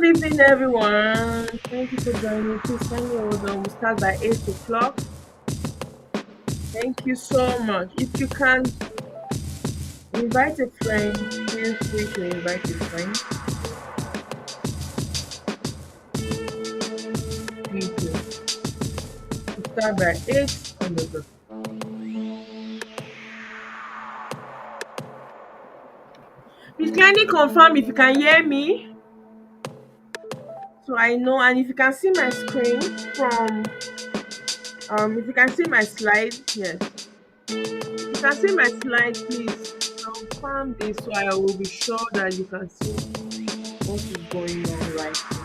Good evening, everyone. Thank you for joining. Please kindly hold on. We'll start by 8 o'clock. Thank you so much. If you can invite a friend, feel free to invite a friend. Thank you. We'll start by 8 on the dot. Please kindly confirm if you can hear me. So I know, and if you can see my screen from, if you can see my slide, yes. If you can see my slide, please confirm this so I will be sure that you can see what is going on right now.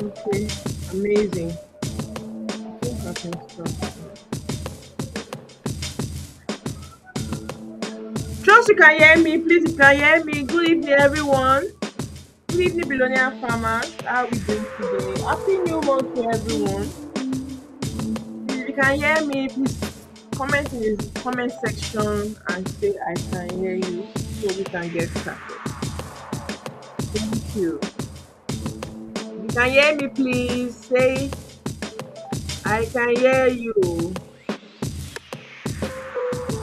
Okay, amazing. I think I can start. Trust you can hear me. Please, if you can hear me. Good evening, everyone. Good evening, Billionaire Farmers. How are we doing today? Happy New Month to everyone. Please, if you can hear me, please comment in the comment section and say I can hear you so we can get started. Thank you. If you can hear me, please say I can hear you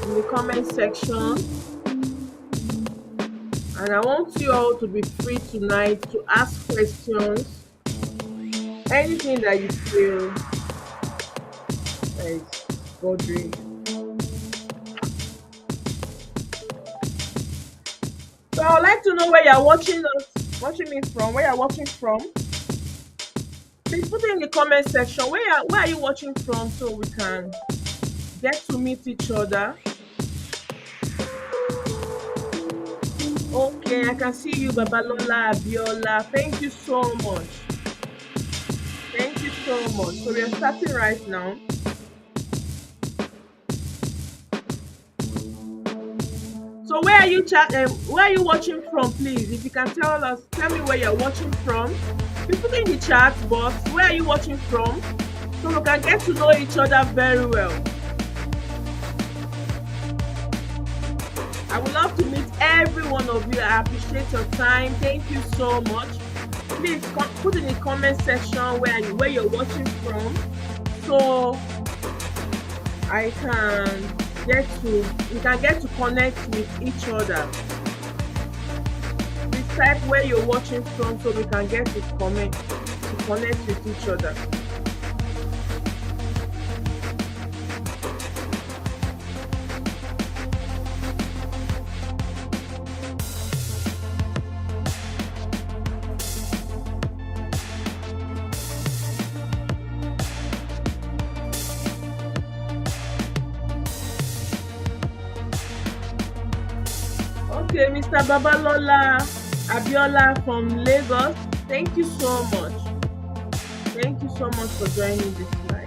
in the comment section. And I want you all to be free tonight to ask questions, anything that you feel is bothering you. So I'd like to know where you're watching me from, where you're watching from. Please put it in the comment section. Where are you watching from so we can get to meet each other? Okay, I can see you, Babalola Abiola. Thank you so much. Thank you so much. So we are starting right now. So where are you watching from, please? If you can tell me where you're watching from. You put in the chat box where are you watching from so we can get to know each other very well. I would love to meet every one of you. I appreciate your time. Thank you so much. Please put in the comment section where you're watching from so we can get to connect with each other. Please type where you're watching from so we can get to connect with each other. Okay, Mr. Babalola Abiola from Lagos, thank you so much. Thank you so much for joining this live.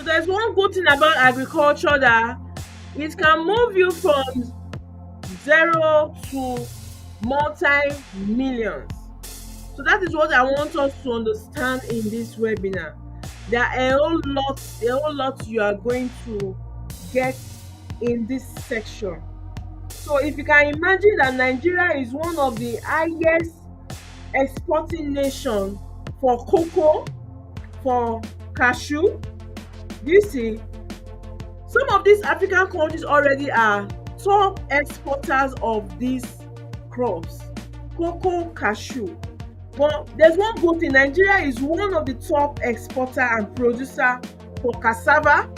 So there's one good thing about agriculture, that it can move you from zero to multi-millions. So that is what I want us to understand in this webinar. There are a whole lot you are going to get in this section. So if you can imagine that Nigeria is one of the highest exporting nation for cocoa, for cashew. Do you see? Some of these African countries already are top exporters of these crops, cocoa, cashew. But there's one good thing: Nigeria is one of the top exporter and producer for cassava,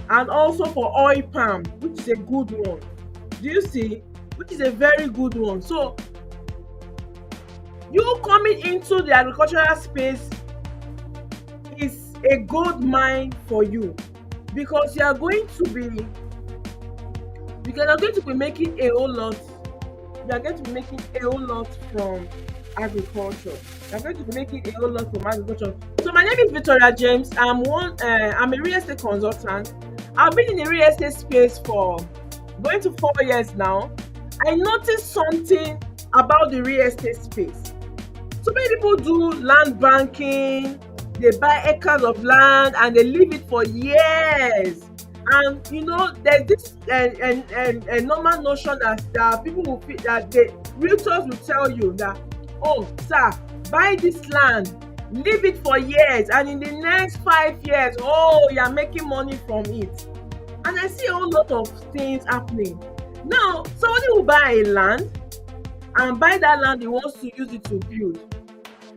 and also for oil palm, which is a good one. Do you see? Which is a very good one. So you coming into the agricultural space is a gold mine for you, because you are going to be making a whole lot. You are going to be making a whole lot from agriculture. You are going to be making a whole lot from agriculture. So my name is Victoria James. I'm a real estate consultant. I've been in the real estate space for going to 4 years now. I noticed something about the real estate space. So many people do land banking. They buy acres of land and they leave it for years. And there's this a normal notion that people will feel, that the realtors will tell you that, oh sir, buy this land, leave it for years, and in the next 5 years, oh, you're making money from it. And I see a whole lot of things happening. Now, somebody will buy a land, and by that land he wants to use it to build.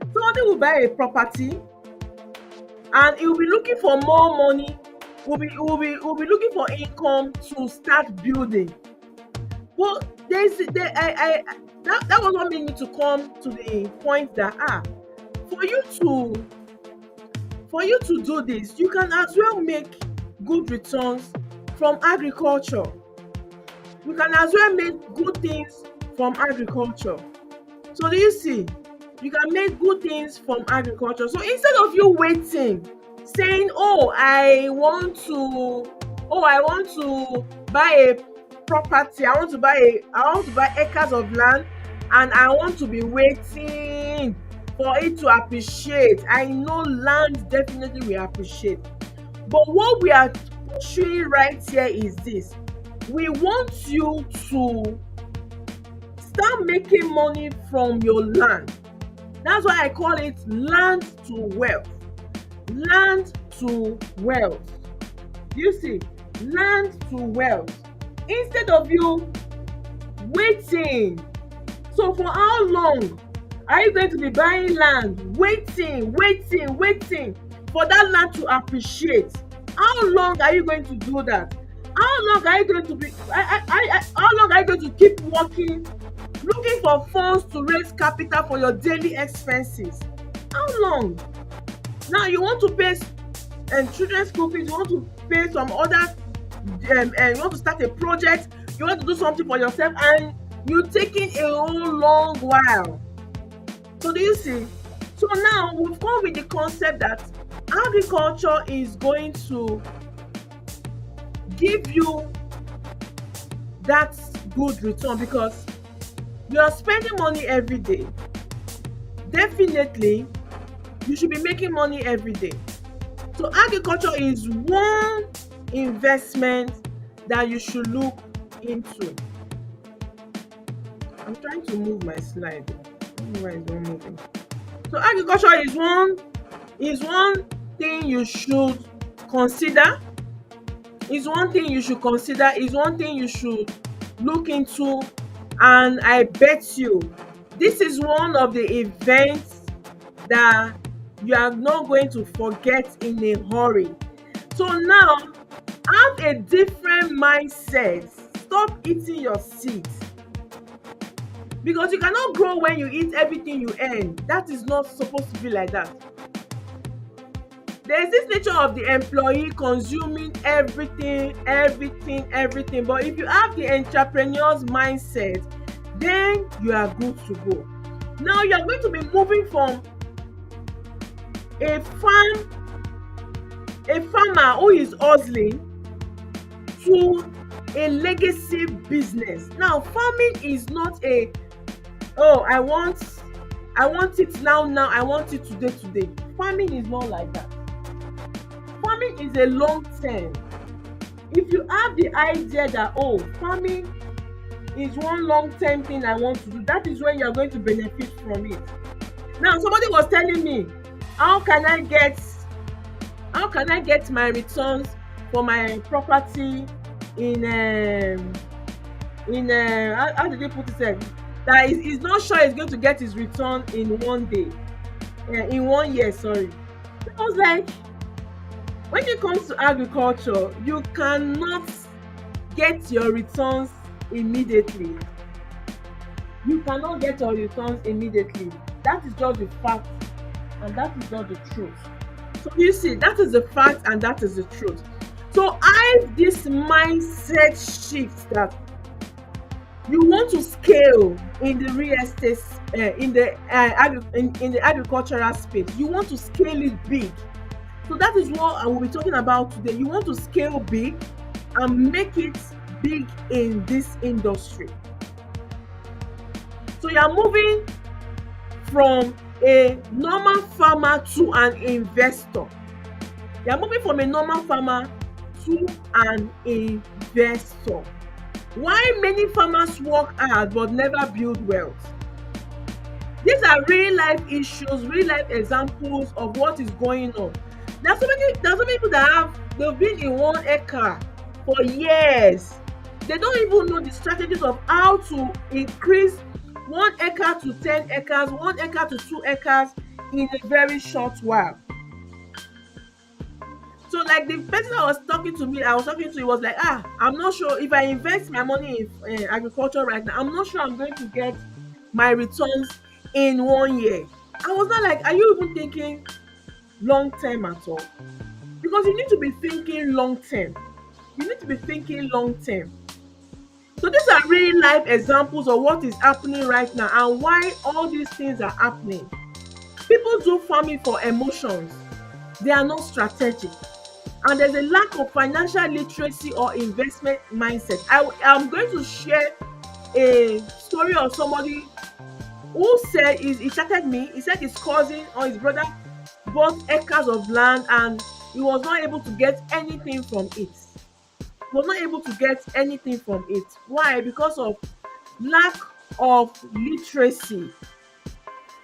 Somebody will buy a property and he will be looking for more money, will be looking for income to start building. Well, that was what made me to come to the point that for you to do this, you can as well make good returns from agriculture. You can as well make good things from agriculture. So do you see? You can make good things from agriculture. So instead of you waiting, saying, I want to buy a property, I want to buy acres of land, and I want to be waiting for it to appreciate. I know land definitely will appreciate. But what we are showing right here is this. We want you to start making money from your land. That's why I call it land to wealth. Land to wealth. You see, land to wealth. Instead of you waiting. So for how long are you going to be buying land, waiting for that land to appreciate? How long are you going to do that? How long are you going to be? How long are you going to keep working, looking for funds to raise capital for your daily expenses? How long? Now you want to pay children's school fees, you want to pay some other, you want to start a project, you want to do something for yourself, and you're taking a whole long while. So do you see? So now we've come with the concept that agriculture is going to give you that good return, because you are spending money every day. Definitely, you should be making money every day. So agriculture is one investment that you should look into. I'm trying to move my slide. I don't know why it's not moving. So agriculture is one thing you should consider. Is one thing you should consider. Is one thing you should look into. And I bet you this is one of the events that you are not going to forget in a hurry. So now, have a different mindset. Stop eating your seeds. Because you cannot grow when you eat everything you earn. That is not supposed to be like that. There's this nature of the employee consuming everything. But if you have the entrepreneur's mindset, then you are good to go. Now you are going to be moving from a farm a farmer who is hustling to a legacy business. Now, farming is not a, oh, I want it now, I want it today. Farming is not like that. Farming is a long term. If you have the idea that, oh, farming is one long term thing I want to do, that is when you are going to benefit from it. Now, somebody was telling me, how can I get my returns for my property in how did they put it? That he's not sure he's going to get his return in one day, in 1 year. Sorry, I was like, when it comes to agriculture, you cannot get your returns immediately. You cannot get your returns immediately. That is just the fact, and that is not the truth. So you see, that is the fact and that is the truth. So I have this mindset shift that you want to scale in the real estate, in the agricultural space. You want to scale it big. So that is what I will be talking about today. You want to scale big and make it big in this industry. So you are moving from a normal farmer to an investor. You are moving from a normal farmer to an investor. Why many farmers work hard but never build wealth? These are real life issues, real life examples of what is going on. There's so many people that they've been in 1 acre for years. They don't even know the strategies of how to increase 1 acre to 10 acres, 1 acre to 2 acres in a very short while. So like the person I was talking to, he was like, I'm not sure if I invest my money in agriculture right now, I'm not sure I'm going to get my returns in 1 year. I was not like, are you even thinking long term at all? Because you need to be thinking long term. So these are real life examples of what is happening right now and why all these things are happening. People do farming for emotions. They are not strategic. And there's a lack of financial literacy or investment mindset. I'm going to share a story of somebody who said he chatted me. He said his cousin or his brother bought acres of land and he was not able to get anything from it. Why? Because of lack of literacy.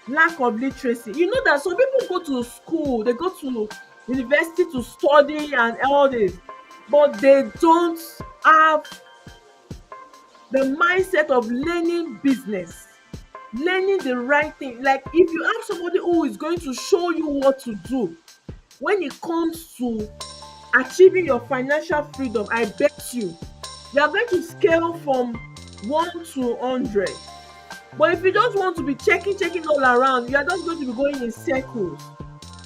You know that some people go to school, they go to university to study and all this, but they don't have the mindset of learning business, learning the right thing. Like if you have somebody who is going to show you what to do when it comes to achieving your financial freedom, I bet you are going to scale from 1 to 100. But if you just want to be checking all around, you are just going to be going in circles.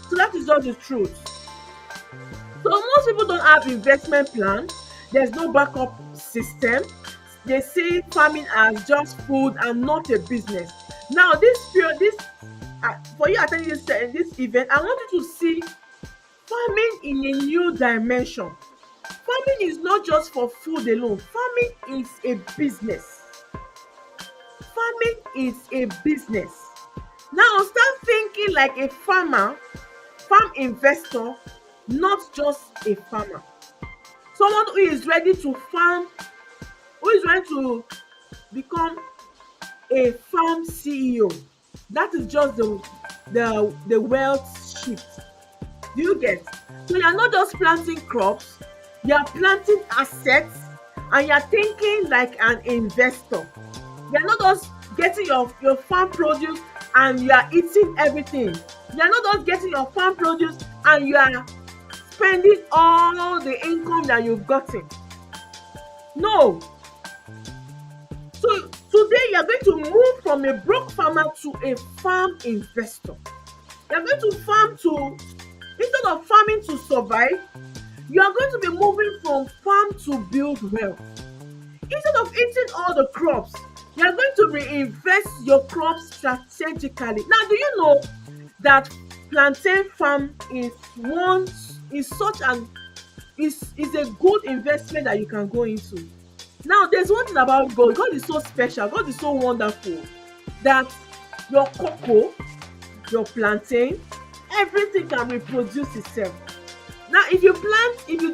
So that is not the truth. So most people don't have investment plan. There's no backup system. They see farming as just food and not a business. Now for you attending this event, I want you to see farming in a new dimension. Farming is not just for food alone. Farming is a business. Now start thinking like a farm investor, not just a farmer. Someone who is ready to farm, who is ready to become a farm CEO. That is just the wealth shift. Do you get? So you are not just planting crops, you are planting assets and you are thinking like an investor. You are not just getting your farm produce and you are eating everything. You are not just getting your farm produce and you are spending all the income that you've gotten. No. So today you are going to move from a broke farmer to a farm investor. You are going to instead of farming to survive, you are going to be moving from farm to build wealth. Instead of eating all the crops, you are going to reinvest your crops strategically. Now, do you know that plantain farm is one is such an is a good investment that you can go into. Now, there's one thing about God. God is so special. God is so wonderful that your cocoa, your plantain, everything can reproduce itself. Now, if you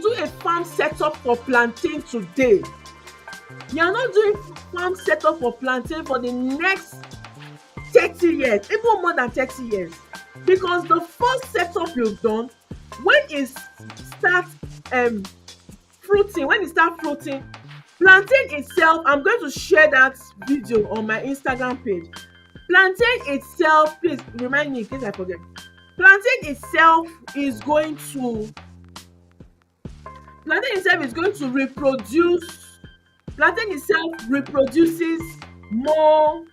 do a farm setup for plantain today, you are not doing farm setup for plantain for the next 30 years, even more than 30 years. Because the first setup you've done, when it starts um fruiting, plantain itself, I'm going to share that video on my Instagram page. Plantain itself, please remind me in case I forget. Plantain itself is going to plantain itself is going to reproduce. Plantain itself more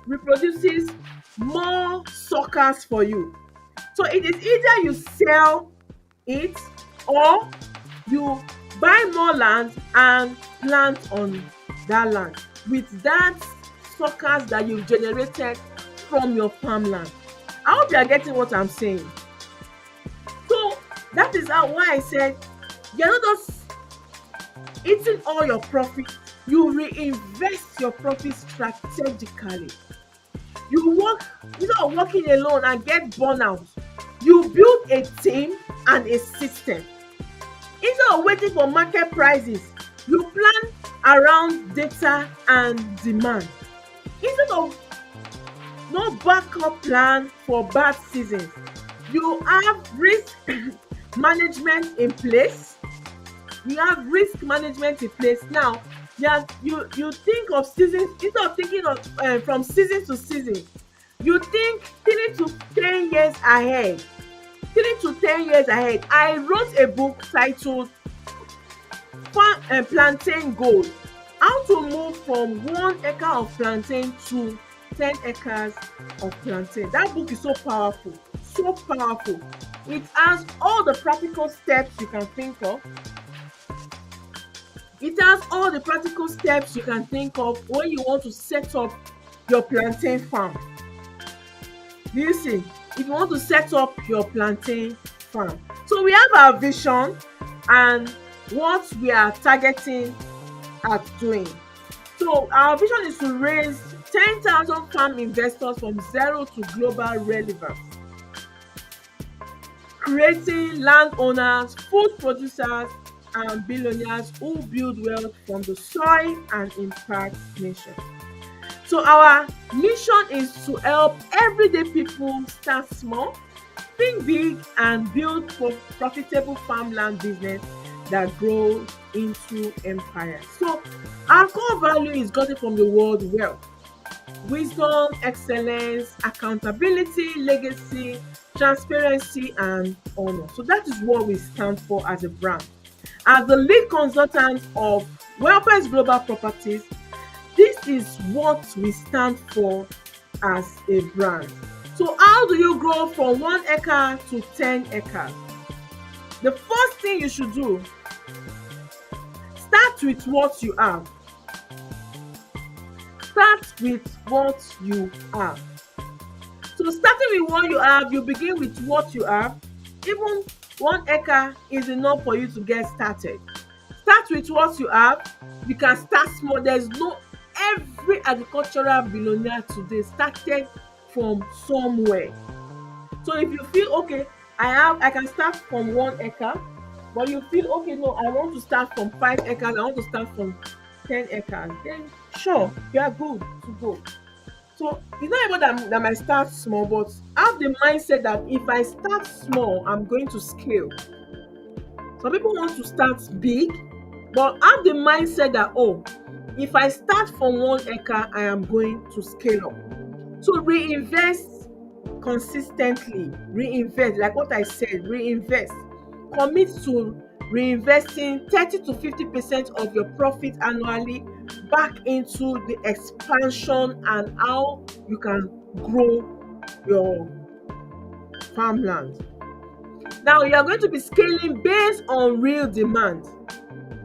reproduces more suckers for you. So it is either you sell it or you buy more land and plant on that land with that suckers that you've generated from your farmland. I hope you are getting what I'm saying. So that is why I said you're not just eating all your profit, you reinvest your profit strategically. You work, instead of working alone and get burnout, you build a team and a system. Instead of waiting for market prices, you plan around data and demand. Instead of no backup plan for bad seasons, you have risk management in place. Now. You think of seasons, instead of thinking of from season to season. You think 3 to 10 years ahead. 3 to 10 years ahead. I wrote a book titled Plantain Gold: How to Move from 1 acre of plantain to 10 acres of plantain. That book is so powerful, so powerful. It has all the practical steps you can think of. It has all the practical steps you can think of when you want to set up your plantain farm. Do you see? If you want to set up your plantain farm. So we have our vision and what we are targeting at doing. So our vision is to raise 10,000 farm investors from zero to global relevance, creating landowners, food producers, and billionaires who build wealth from the soil and impact nations. So our mission is to help everyday people start small, think big, and build profitable farmland business that grows into empires. So our core value is gotten from the word wealth: wisdom, excellence, accountability, legacy, transparency, and honor. So that is what we stand for as a brand. As the lead consultant of Welfare's Global Properties, this is what we stand for as a brand. So how do you grow from 1 acre to 10 acres? The first thing you should do, start with what you have. Start with what you have. So starting with what you have, you begin with what you have. Even 1 acre is enough for you to get started. Start with what you have. You can start small. Every agricultural billionaire today started from somewhere. So if you feel okay, I can start from 1 acre, but you feel okay, no, I want to start from 5 acres, I want to start from 10 acres, then sure, you are good to go. So it's not about that I start small, but have the mindset that if I start small, I'm going to scale. Some people want to start big, but have the mindset that, oh, if I start from 1 acre, I am going to scale up. So reinvest consistently. Reinvest, like what I said, reinvest. Commit to reinvesting 30 to 50% of your profit annually back into the expansion and how you can grow your farmland. Now, you are going to be scaling based on real demand.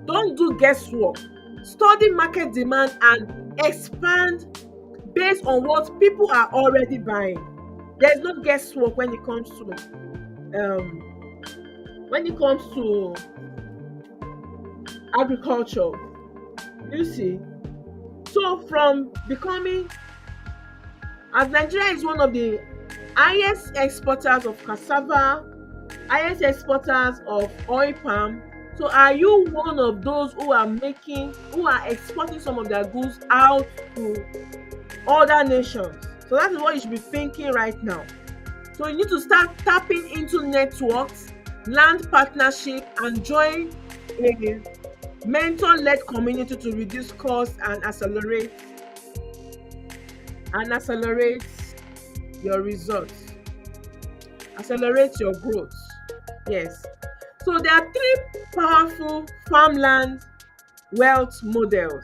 Don't do guesswork. Study market demand and expand based on what people are already buying. There's no guesswork when it comes to when it comes to agriculture, you see. So from becoming, as Nigeria is one of the highest exporters of cassava, highest exporters of oil palm, so are you one of those who are exporting some of their goods out to other nations? So that is what you should be thinking right now. So you need to start tapping into networks, land partnership, and join a mentor-led community to reduce costs and accelerate your results, accelerate your growth. Yes. So there are three powerful farmland wealth models.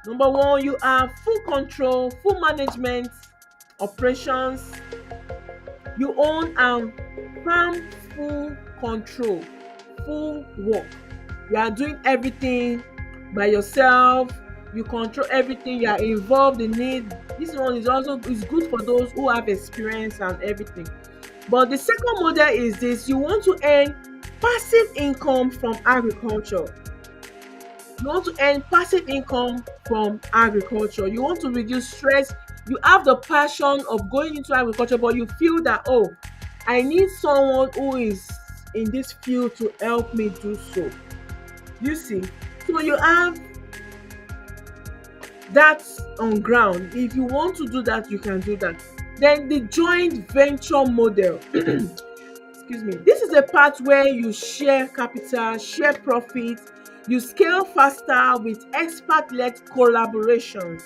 Number one, you have full control, full management, operations. You own and farm, full control, full work. You are doing everything by yourself. You control everything. You are involved in it. This one is good for those who have experience and everything. But the second model is this: you want to earn passive income from agriculture. You want to earn passive income from agriculture. You want to reduce stress. You have the passion of going into agriculture, but you feel that, oh, I need someone who is in this field to help me do so. You see, so you have that on ground. If you want to do that, you can do that. Then the joint venture model. Excuse me. This is a part where you share capital, share profit, you scale faster with expert-led collaborations.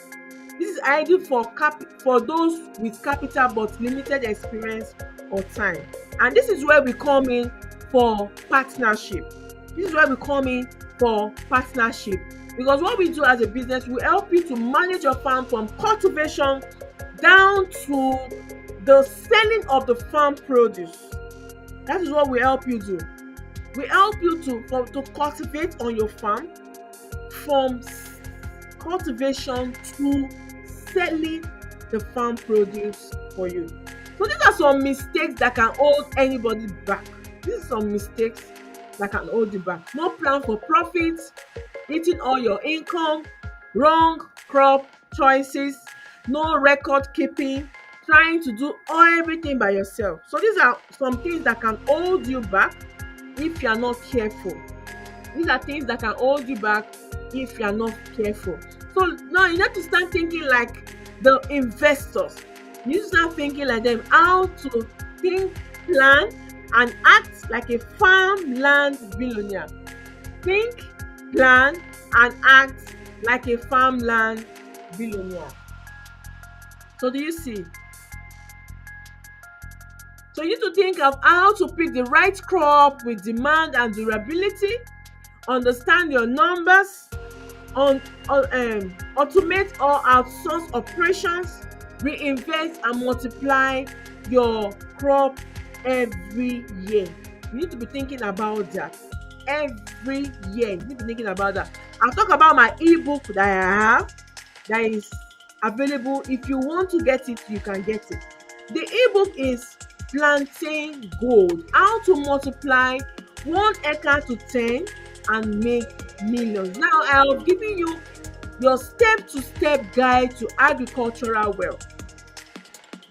This is ideal for those with capital but limited experience or time. And this is where we come in for partnership. This is where we come in for partnership. Because what we do as a business, we help you to manage your farm from cultivation down to the selling of the farm produce. That is what we help you do. We help you to cultivate on your farm, from cultivation to selling the farm produce for you. So these are some mistakes that can hold anybody back. These are some mistakes that can hold you back. No plan for profit, eating all your income, wrong crop choices, no record keeping, trying to do everything by yourself. So these are some things that can hold you back if you are not careful. These are things that can hold you back if you are not careful. So now you have to start thinking like the investors. You need to start thinking like them, how to think, plan, and act like a farmland billionaire. Think, plan, and act like a farmland billionaire. So do you see? So you need to think of how to pick the right crop with demand and durability, understand your numbers, automate or outsource operations, reinvest and multiply your crop every year. You need to be thinking about that every year. You need to be thinking about that. I'll talk about my ebook that I have that is available. If you want to get it, you can get it. The ebook is Planting Gold: How to Multiply 1 Acre to 10 and Make Millions. Now I have given you your step-to-step guide to agricultural wealth,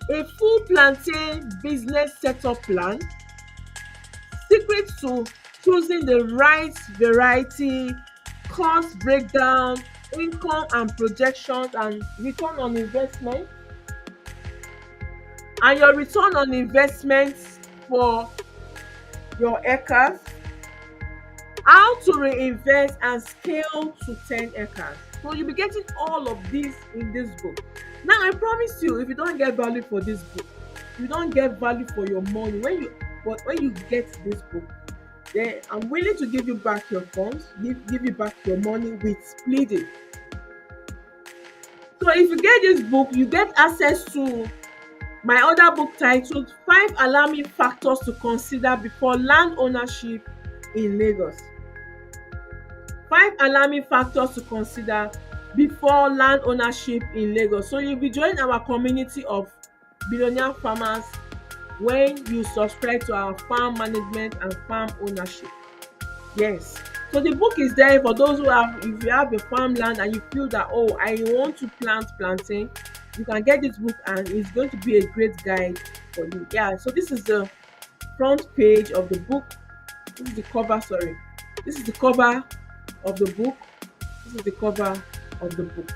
a full plantain business setup plan, secrets to choosing the right variety, cost breakdown, income and projections, and return on investment, and your return on investment for your acres, how to reinvest and scale to 10 acres. So you'll be getting all of this in this book. Now I promise you, if you don't get value for this book, you don't get value for your money. When you get this book, then I'm willing to give you back your funds, give you back your money with splitting. So if you get this book, you get access to my other book titled 5 Alarming Factors to Consider Before Land Ownership in Lagos. 5 alarming factors to consider before land ownership in Lagos. So you'll be joining our community of billionaire farmers when you subscribe to our farm management and farm ownership. Yes. So the book is there for those who have, if you have a farmland and you feel that, oh, I want to plant plantain, you can get this book and it's going to be a great guide for you. Yeah. So this is the front page of the book. This is the cover, sorry. This is the cover of the book. This is the cover of the book.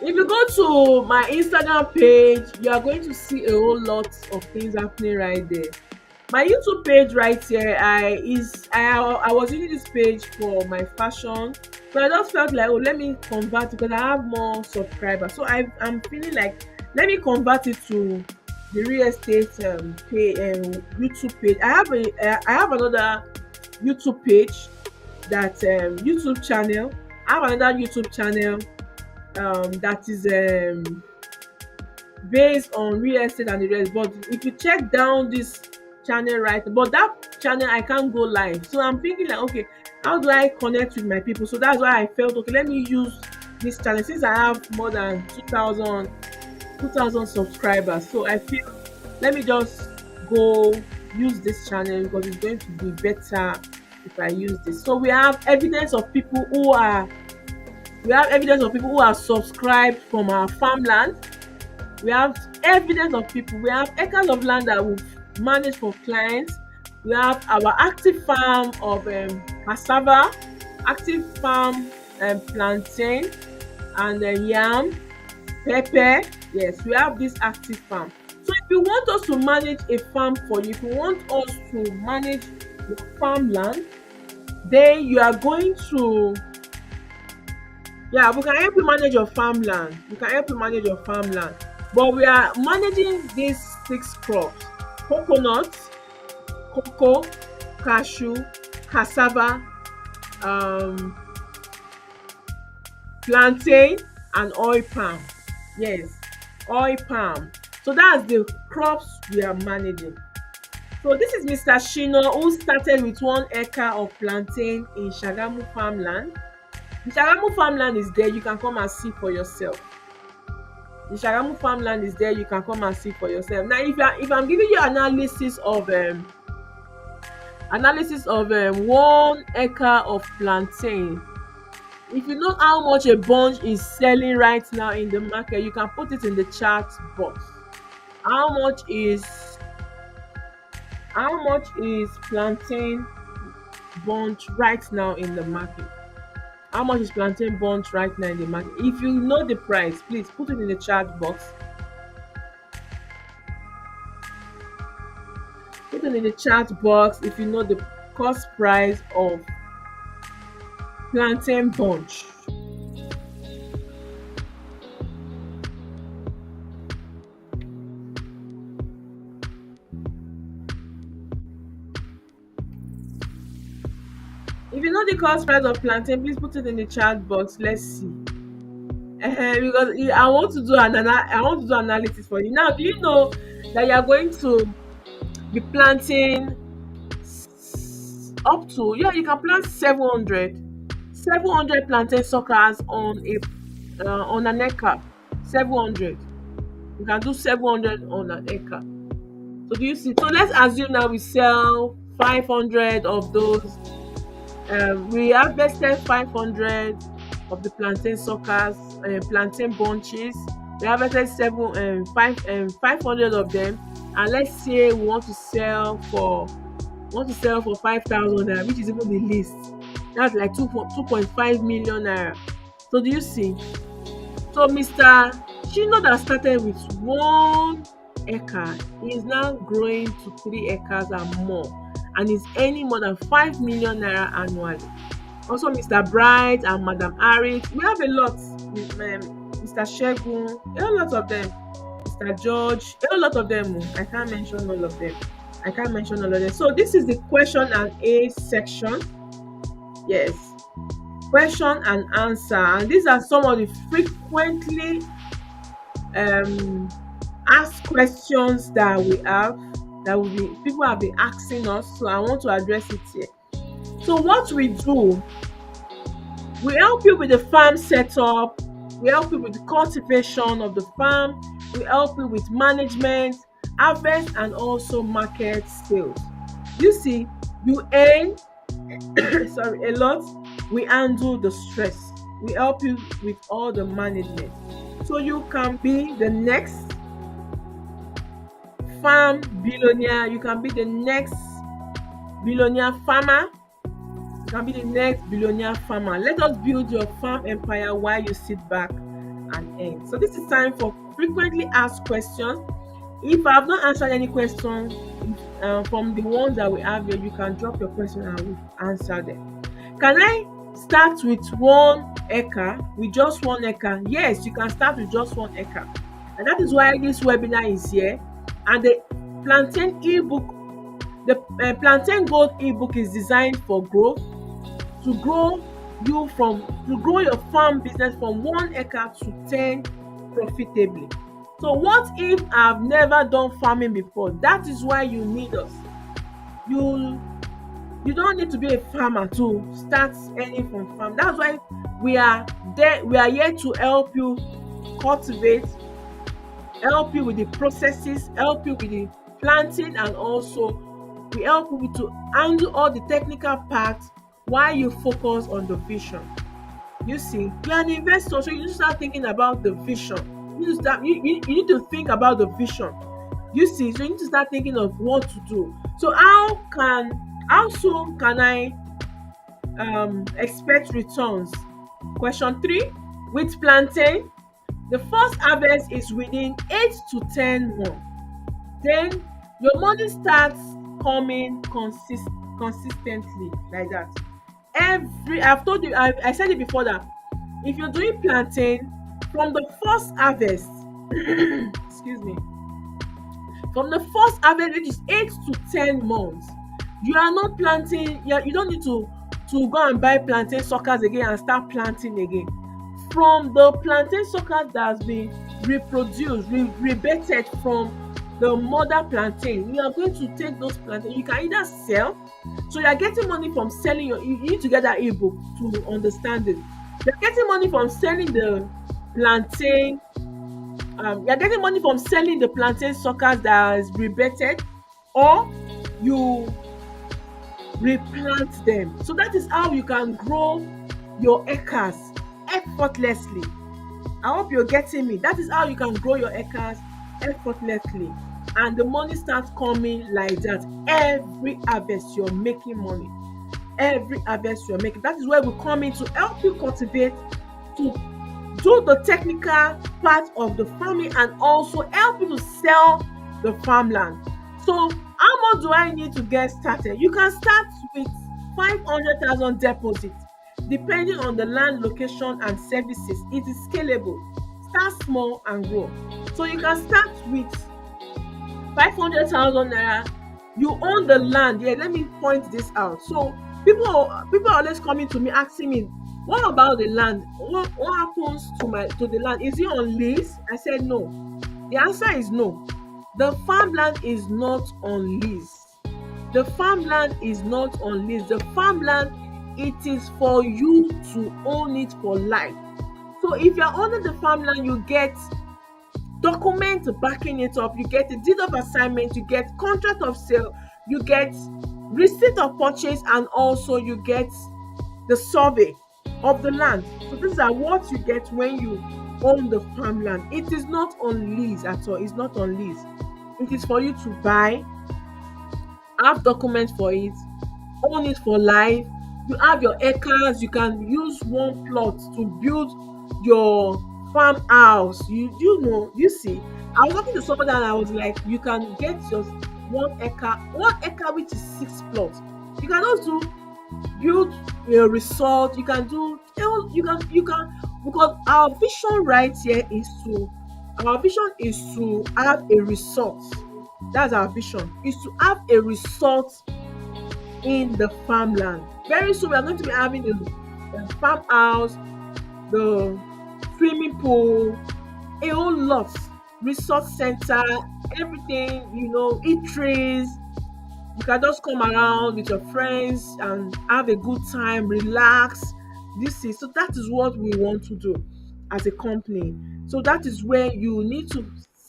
If you go to my Instagram page, you are going to see a whole lot of things happening right there. My YouTube page right here, I was using this page for my fashion, so I just felt like, oh, let me convert because I have more subscribers. So I'm feeling like, let me convert it to the real estate YouTube page. I have another YouTube page, that YouTube channel. I have another YouTube channel that is based on real estate and the rest. But if you check down this channel right, but that channel I can't go live. So I'm thinking like, okay, how do I connect with my people? So that's why I felt, okay, let me use this channel since I have more than 2,000 subscribers. So I feel, let me just go use this channel because it's going to be better if I use this. So we have evidence of people who are subscribed from our farmland. We have evidence of people. We have acres of land that we've managed for clients. We have our active farm of cassava, active farm plantain, and yam, pepper. Yes, we have this active farm. So if you want us to manage a farm for you, if you want us to manage your farmland, then you are going to, yeah, we can help you manage your farmland. We can help you manage your farmland. But we are managing these 6 crops: coconut, cocoa, cashew, cassava, um, plantain, and oil palm. Yes, oil palm. So that's the crops we are managing. So this is Mr. Shino, who started with 1 acre of plantain in Shagamu farmland. The Shagamu farmland is there. You can come and see for yourself. The Shagamu farmland is there. You can come and see for yourself. Now, if I'm giving you analysis of 1 acre of plantain, if you know how much a bunch is selling right now in the market, you can put it in the chat box. How much is plantain bunch right now in the market? How much is plantain bunch right now in the market? If you know the price, please put it in the chat box. Put it in the chat box if you know the cost price of plantain bunch. If you know the cost price of plantain, please put it in the chat box. Let's see. Because I want to do analysis for you. Now, do you know that you are going to be planting up to, yeah, you can plant 700 plantain suckers on an acre. 700. You can do 700 on an acre. So do you see? So let's assume now we sell 500 of those. We harvested 500 of the plantain suckers, plantain bunches. We harvested 500 of them, and let's say we want to sell for 5,000 naira, which is even the least. That's like 2.5 million naira. So do you see? So Mr. Shino that started with 1 acre is now growing to 3 acres and more, and is earning more than 5 million naira annually. Also Mr. Bright and Madam Harris, we have a lot. Mr. Shegun, a lot of them. Mr. George, a lot of them. I can't mention all of them. So this is the question and A section. Yes, question and answer, and these are some of the frequently asked questions that we have, people have been asking us. So I want to address it here. So what we do, we help you with the farm setup, we help you with the cultivation of the farm, We help you with management, harvest, and also market sales. You see, you earn sorry, a lot. We handle the stress. We help you with all the management. So you can be the next farm billionaire. You can be the next billionaire farmer. You can be the next billionaire farmer. Let us build your farm empire while you sit back and earn. So this is time for frequently asked questions. If I have not answered any question from the ones that we have here, you can drop your question and we'll answer them. Can I start with 1 acre, with just 1 acre? Yes, you can start with just 1 acre. And that is why this webinar is here. And the plantain ebook, the plantain gold ebook is designed for growth, to grow to grow your farm business from 1 acre to 10 profitably. So what if I've never done farming before? That is why you need us. You you don't need to be a farmer to start earning from farm. That's why we are there. We are here to help you cultivate, help you with the processes, help you with the planting, and also we help you to handle all the technical parts while you focus on the vision. You see, you're an investor, so you need to start thinking about the vision. You need to think about the vision. You see, so you need to start thinking of what to do. So how soon can I expect returns? Question 3. With plantain, the first harvest is within 8 to 10 months. Then your money starts coming consistently like that. I've told you, I said it before that if you're doing plantain from the first harvest, excuse me, from the first harvest, which is 8 to 10 months, you are not planting. You don't need to go and buy plantain suckers again and start planting again. From the plantain suckers that has been reproduced, rebated from the mother plantain, you are going to take those plantain. You can either sell, so you are getting money from selling you need to get that ebook to understand it. You're getting money from selling the plantain. You're getting money from selling the plantain suckers that is rebated, or you replant them. So that is how you can grow your acres effortlessly. I hope you're getting me. That is how you can grow your acres effortlessly. And the money starts coming like that. Every harvest, you're making money. Every harvest you're making. That is where we come in to help you cultivate, to do the technical part of the farming, and also help you to sell the farmland. So how much do I need to get started? You can start with 500,000 deposit. Depending on the land location and services, it is scalable. Start small and grow. So you can start with 500,000 naira. You own the land. Yeah, let me point this out. So people are always coming to me asking me, what about the land? What happens to the land? Is it on lease? I said no. The answer is no. The farmland is not on lease. The farmland is not on lease. The farmland, it is for you to own it for life. So if you're owning the farmland, you get documents backing it up, you get a deed of assignment, you get contract of sale, you get receipt of purchase, and also you get the survey of the land. So these are what you get when you own the farmland. It is not on lease at all. It's not on lease. It is for you to buy, have documents for it, own it for life. You have your acres. You can use one plot to build your farmhouse. You see, I was talking to somebody and I was like, you can get just 1 acre, which is 6 plots. You can also build a resort. You can do, you can, because our vision right here is to have a resort. That's our vision, is to have a resort in the farmland. Very soon we are going to be having the farmhouse, the swimming pool, a whole lot, resort center, everything, eateries. You can just come around with your friends and have a good time, relax. So that is what we want to do as a company. So that is where you need to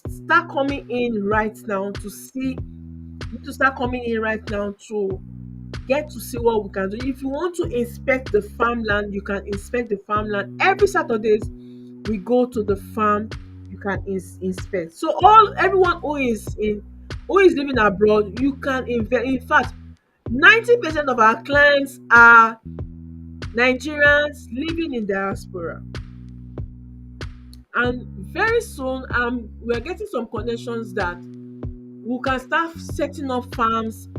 start coming in right now to see. You need to start coming in right now to get to see what we can do. If you want to inspect the farmland, you can inspect the farmland. Every Saturdays, we go to the farm. You can inspect. So everyone who is living abroad, you can invest. In fact, 90% of our clients are Nigerians living in diaspora, and very soon, we are getting some connections that we can start setting up farms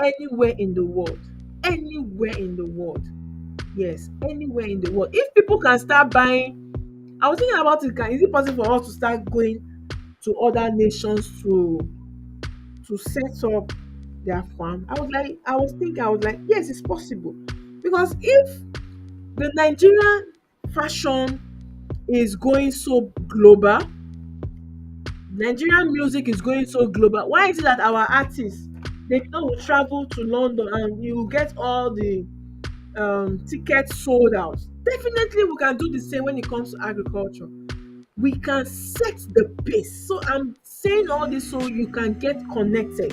anywhere in the world. Anywhere in the world. Yes, anywhere in the world. If people can start buying, I was thinking about it. Is it possible for us to start going to other nations to set up their farm? I was like, yes, it's possible. Because if the Nigerian fashion is going so global, Nigerian music is going so global, why is it that our artists, they know will travel to London and you will get all the tickets sold out? Definitely we can do the same when it comes to agriculture. We can set the pace. So I'm saying all this so you can get connected.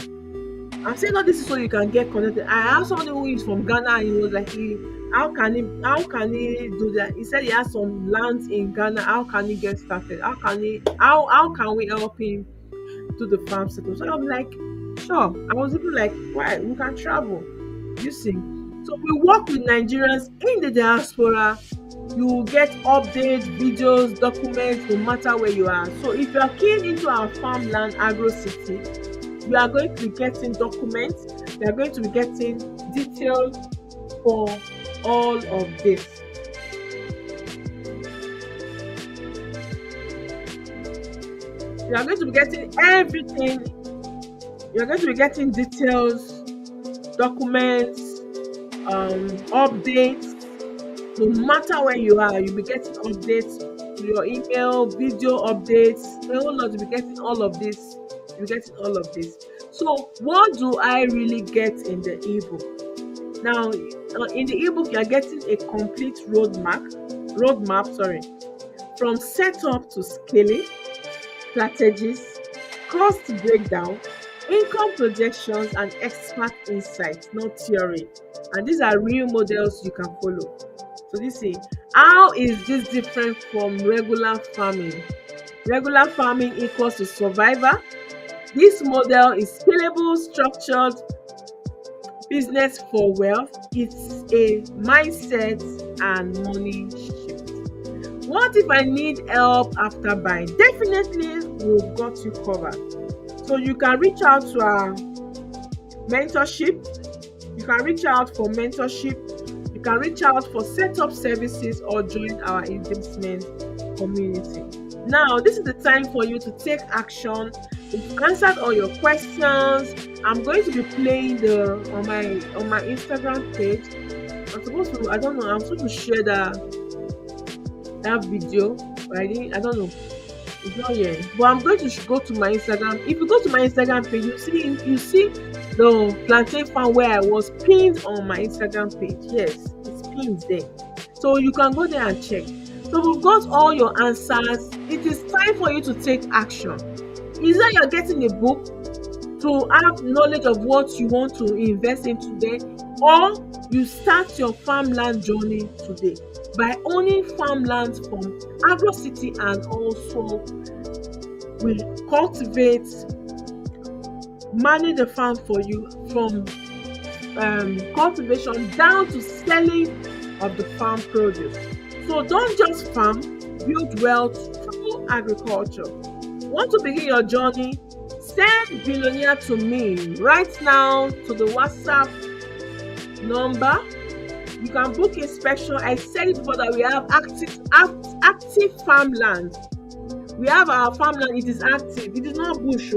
I'm saying all this so you can get connected. I have somebody who is from Ghana and he was like, how can he do that? He said he has some lands in Ghana. How can he get started? How can we help him to the farm sector? So I'm like, sure. I was even like, why? We can travel. You see. So we work with Nigerians in the diaspora. You will get updates, videos, documents, no matter where you are. So if you are keen into our farmland agro city, you are going to be getting documents. You are going to be getting details for all of this. You are going to be getting everything. You are going to be getting details, documents, updates. No matter where you are, you'll be getting updates to your email, video updates. A whole lot, you'll be getting all of this. You're getting all of this. So, what do I really get in the ebook? Now, in the ebook, you are getting a complete roadmap, sorry, from setup to scaling, strategies, cost breakdown, income projections, and expert insights, not theory. And these are real models you can follow. So this is how is this different from regular farming? Regular farming equals to survivor. This model is scalable, structured business for wealth. It's a mindset and money shift. What if I need help after buying? Definitely, we've got you covered. So you can reach out to our mentorship. You can reach out for mentorship. You can reach out for setup services or join our investment community. Now, this is the time for you to take action. We've answered all your questions. I'm going to be playing on my Instagram page. I'm supposed to share that video, but I don't know. It's not yet. But I'm going to go to my Instagram. If you go to my Instagram page, you see the plantain farm where I was pinned on my Instagram page. Yes, it's pinned there. So you can go there and check. So we've got all your answers. It is time for you to take action. Either you're getting a book to have knowledge of what you want to invest in today, or you start your farmland journey today by owning farmlands from Agro City, and also we cultivate, manage the farm for you from cultivation down to selling of the farm produce. So don't just farm, build wealth through agriculture. Want to begin your journey? Send billionaire to me right now to the WhatsApp number. You can book inspection. I said it before that we have active farmland. We have our farmland. It is active. It is not bush.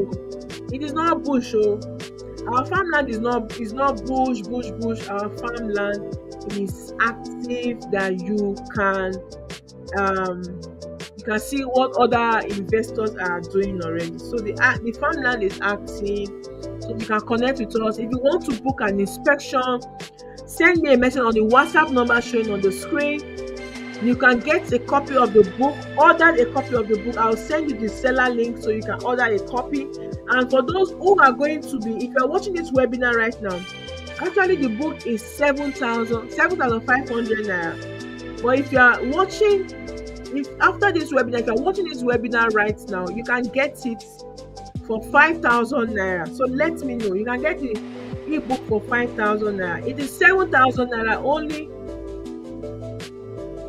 It is not bush. Our farmland is not bush. Our farmland is active, that you can see what other investors are doing already. So the farmland is active, so you can connect with us. If you want to book an inspection, send me a message on the WhatsApp number showing on the screen. You can get a copy of the book, order a copy of the book. I'll send you the seller link so you can order a copy. And for those who are going to be, if you're watching this webinar right now, actually the book is 7,500 naira. But if you are watching, if after this webinar, if you're watching this webinar right now, you can get it for 5,000 naira. So let me know. You can get the ebook for 5,000 naira. It is 7,000 naira only,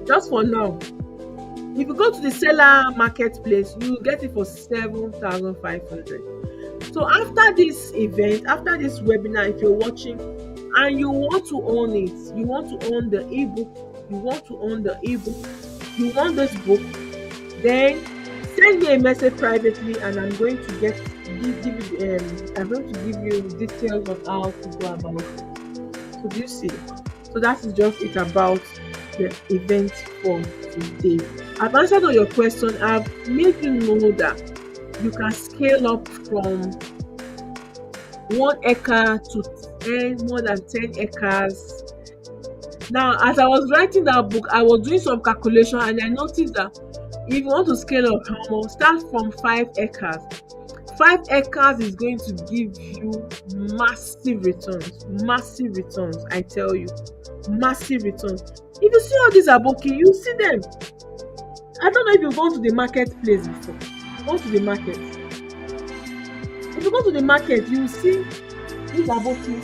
just for now. If you go to the seller marketplace, you will get it for 7,500. So after this event, after this webinar, if you're watching and you want to own it, you want to own the ebook, you want this book, then send me a message privately, and I'm going to give you details of how to go about it. So do you see? So that is just it about the event for today. I've answered all your questions. I've made you know that you can scale up from 1 acre to more than 10 acres. Now, as I was writing that book, I was doing some calculation, and I noticed that if you want to scale up, start from 5 acres. 5 acres is going to give you massive returns. I tell you, massive returns. If you see all these aboki, you see them. I don't know if you've gone to the marketplace before. Go to the market. If you go to the market, you will see these aboki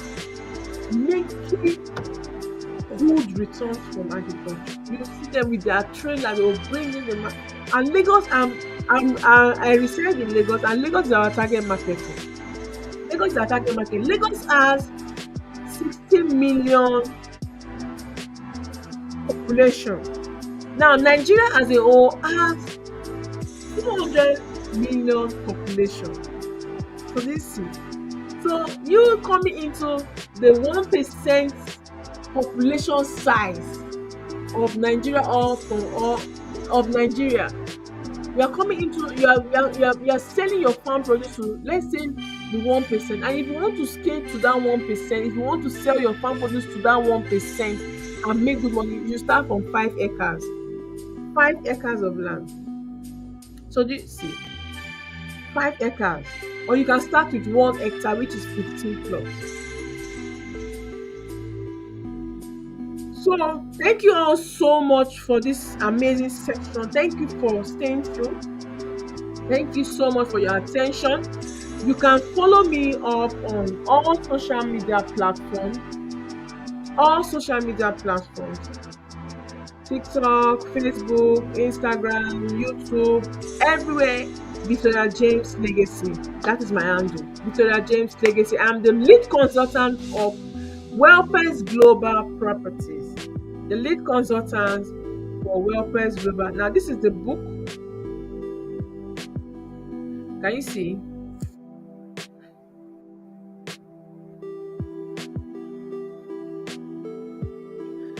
making good returns from agriculture. You will see them with their trailer. They will bring in the market. And Lagos, I reside in Lagos, and Lagos is our target market. Lagos has 60 million population. Now, Nigeria as a whole has 200 million population. So this is, so you coming into the 1% population size of Nigeria, of Nigeria. You are coming into, you are selling your farm produce to, let's say, the 1%. And if you want to scale to that 1%, if you want to sell your farm produce to that 1% and make good money, you start from 5 acres. 5 acres of land. So do you see? 5 acres. Or you can start with 1 hectare, which is 15 plus. So thank you all so much for this amazing section. Thank you for staying through. Thank you so much for your attention. You can follow me up on all social media platforms. TikTok, Facebook, Instagram, YouTube, everywhere. Victoria James Legacy. That is my handle. Victoria James Legacy. I'm the lead consultant of Welpers Global Properties. The lead consultant for Welpers Global. Now, this is the book. Can you see?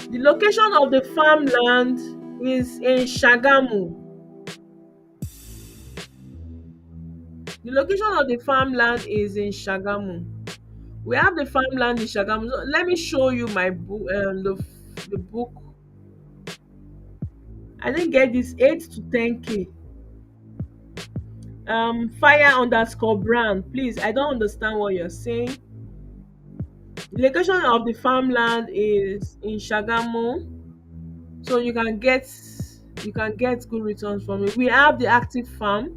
The location of the farmland is in Shagamu. The location of the farmland is in Shagamu. We have the farmland in Shagamu. So let me show you my book. The book. I didn't get this 8 to 10K. Fire_brand. Please, I don't understand what you're saying. The location of the farmland is in Shagamu. So you can get good returns from it. We have the active farm.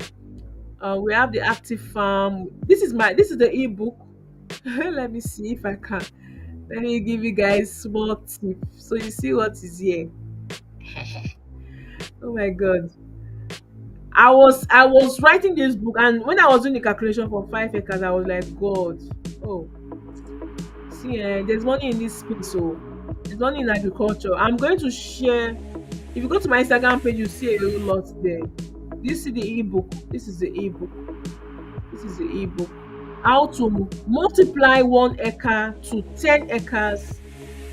This is the ebook. Let me see if I can. Let me give you guys small tip so you see what is here. Oh my god. I was writing this book, and when I was doing the calculation for 5 acres, I was like, God, oh, see, there's money in this space. So there's money in agriculture. I'm going to share. If you go to my Instagram page, you see a lot there. You see the ebook. This is the ebook. How to multiply 1 acre to 10 acres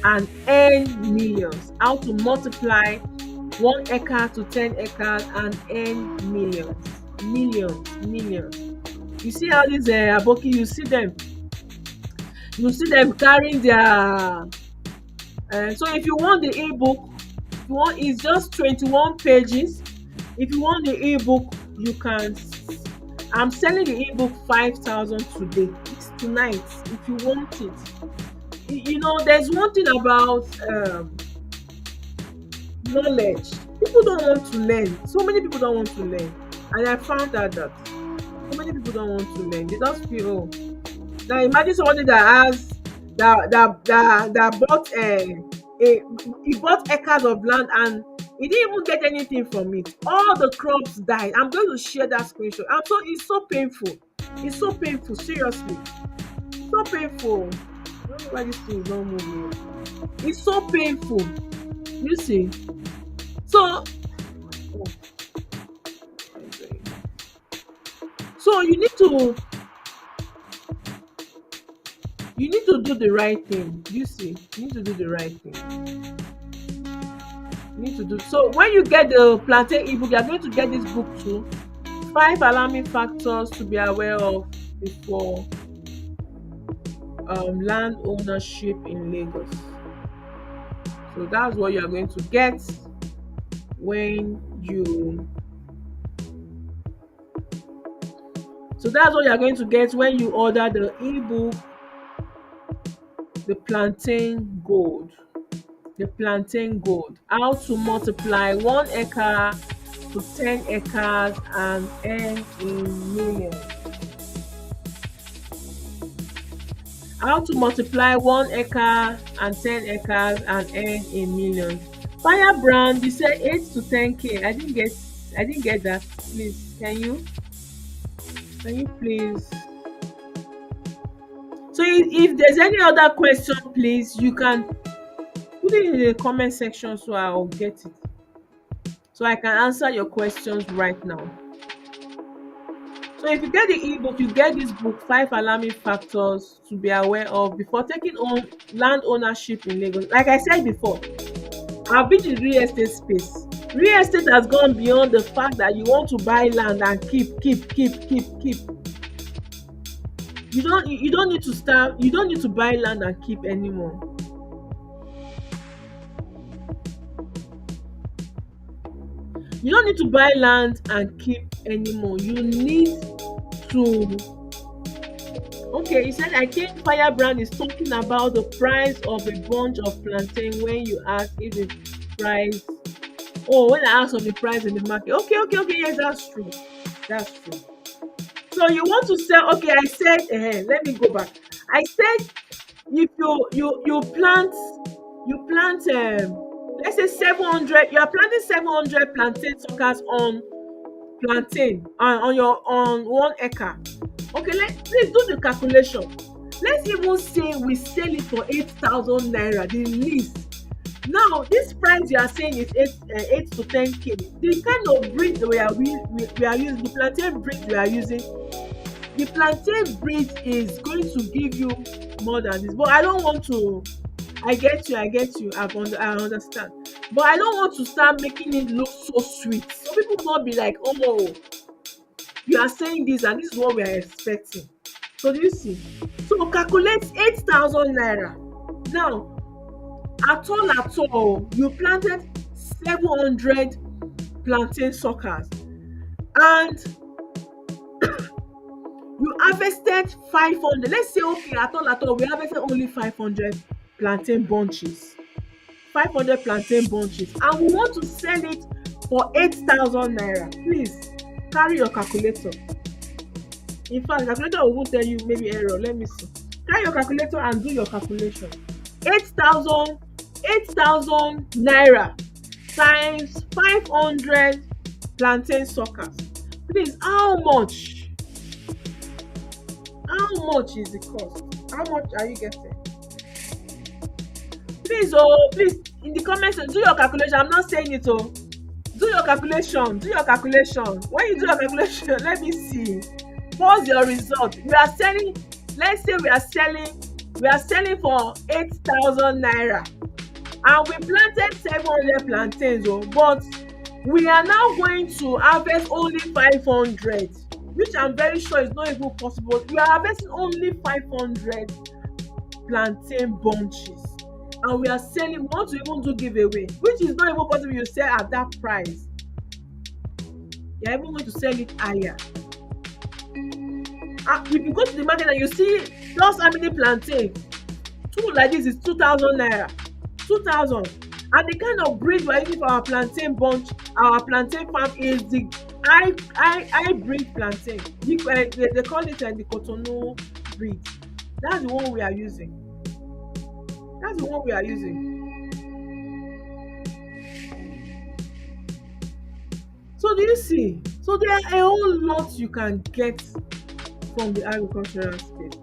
and earn millions. How to multiply 1 acre to 10 acres and earn millions. You see how these aboki, you see them carrying their so if you want the ebook, you want, it's just 21 pages. If you want the ebook, you can. I'm selling the ebook 5,000 today. It's tonight. If you want it, there's one thing about knowledge. People don't want to learn. So many people don't want to learn, and I found out that so many people don't want to learn. They just feel, oh, now imagine somebody that has that bought a he bought acres of land and he didn't even get anything from it. All the crops died. I'm going to share that screenshot. It's so painful. It's so painful. Seriously, so painful. I don't know why this thing is not moving. It's so painful. You see. So, oh, so you need to do the right thing. You see, you need to do the right thing. You need to do so. When you get the plantain ebook, you are going to get this book too. 5 alarming factors to be aware of before land ownership in Lagos. So that's what you are going to get when you. So that's what you are going to get when you order the ebook, the plantain gold. The plantain gold. How to multiply 1 acre to 10 acres and earn in millions. How to multiply 1 acre and 10 acres and earn in millions. Firebrand, you said 8 to 10K. I didn't get that. Please, can you please? So if there's any other question, please, you can put it in the comment section so I'll get it. So I can answer your questions right now. So if you get the ebook, you get this book, 5 alarming factors to be aware of before taking on land ownership in Lagos. Like I said before, I've been in real estate space. Real estate has gone beyond the fact that you want to buy land and keep. You don't need to start. You don't need to buy land and keep anymore. You don't need to buy land and keep anymore. You need to. Okay, he said, I think Firebrand is talking about the price of a bunch of plantain when you ask if the price. Oh, when I ask of the price in the market. Okay. Yes, that's true. That's true. So you want to sell? Okay, I said. Let me go back. I said if you plant let's say 700. You are planting 700 plantain suckers on plantain on 1 acre. Okay, please do the calculation. Let's even say we sell it for 8,000 naira, the least. Now this price you are saying is 8 to 10K. The kind of breed we are using, the plantain breed we are using, the plantain breed is going to give you more than this. But I don't want to. I get you. I understand. But I don't want to start making it look so sweet. So people will not be like, oh no, you are saying this and this is what we are expecting. So do you see? So calculate 8,000 naira. Now, at all, you planted 700 plantain suckers and you harvested 500. Let's say, okay, at all, we harvested only 500 plantain bunches. 500 plantain bunches. And we want to sell it for 8,000 naira. Please, carry your calculator. In fact, the calculator will tell you maybe error. Let me see. Carry your calculator and do your calculation. 8,000 naira times 500 plantain suckers. Please, how much? How much is the cost? How much are you getting? Please, in the comments, do your calculation. I'm not saying it, oh. Do your calculation. When you do your calculation, let me see. What's your result? Let's say we are selling for 8,000 naira. And we planted 700 plantains, but we are now going to harvest only 500, which I'm very sure is not even possible. We are harvesting only 500 plantain bunches. and we are selling. We want to even do giveaway, which is not even possible. You sell at that price, you're even going to sell it higher. If you go to the market and you see just how many plantain, two like this is 2,000 naira, 2,000. And the kind of breed we're using for our plantain bunch, our plantain farm is the high breed plantain. They call it the Cotonou breed. That's the one we are using. That's the one we are using. So do you see? So there are a whole lot you can get from the agricultural space.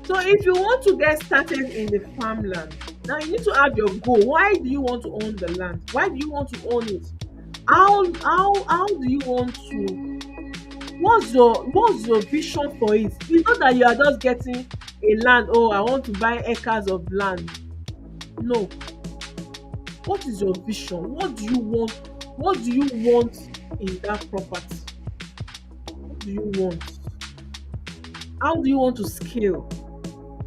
So if you want to get started in the farmland, now you need to have your goal. Why do you want to own the land? Why do you want to own it? How do you want to, what's your vision for it? It's not that you are just getting a land, oh I want to buy acres of land. No. What is your vision? What do you want? What do you want in that property? What do you want? How do you want to scale?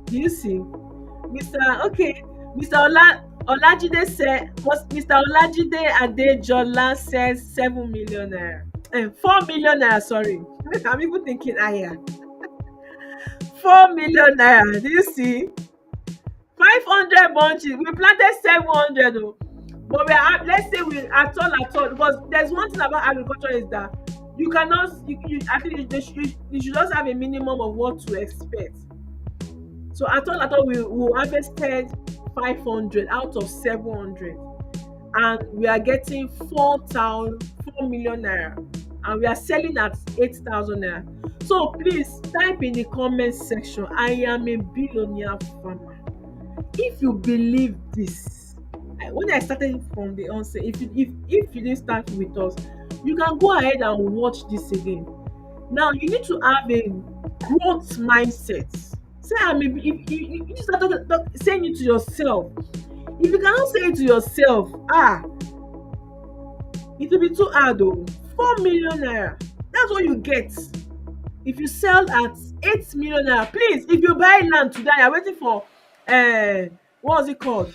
Do you see? Mr. Okay, Mr. Olajide said, was Mr. Olajide Adejola says 7 million naira. 4 million naira, sorry. I'm even thinking higher. 4 million naira. Do you see? 500 bunches. We planted 700 oh. But let's say we at all, because there's one thing about agriculture is that you cannot, I think you should just have a minimum of what to expect. So at all, we harvested 500 out of 700, and we are getting 4 million naira, and we are selling at 8,000 naira. So please type in the comment section, I am a billionaire farmer. If you believe this, when I started from the onset, if you didn't start with us, you can go ahead and watch this again. Now you need to have a growth mindset. Say if you start saying it to yourself. If you cannot say it to yourself, it will be too hard though. 4 million naira, that's what you get if you sell at 8 million naira. Please, if you buy land today, you're waiting for what's it called?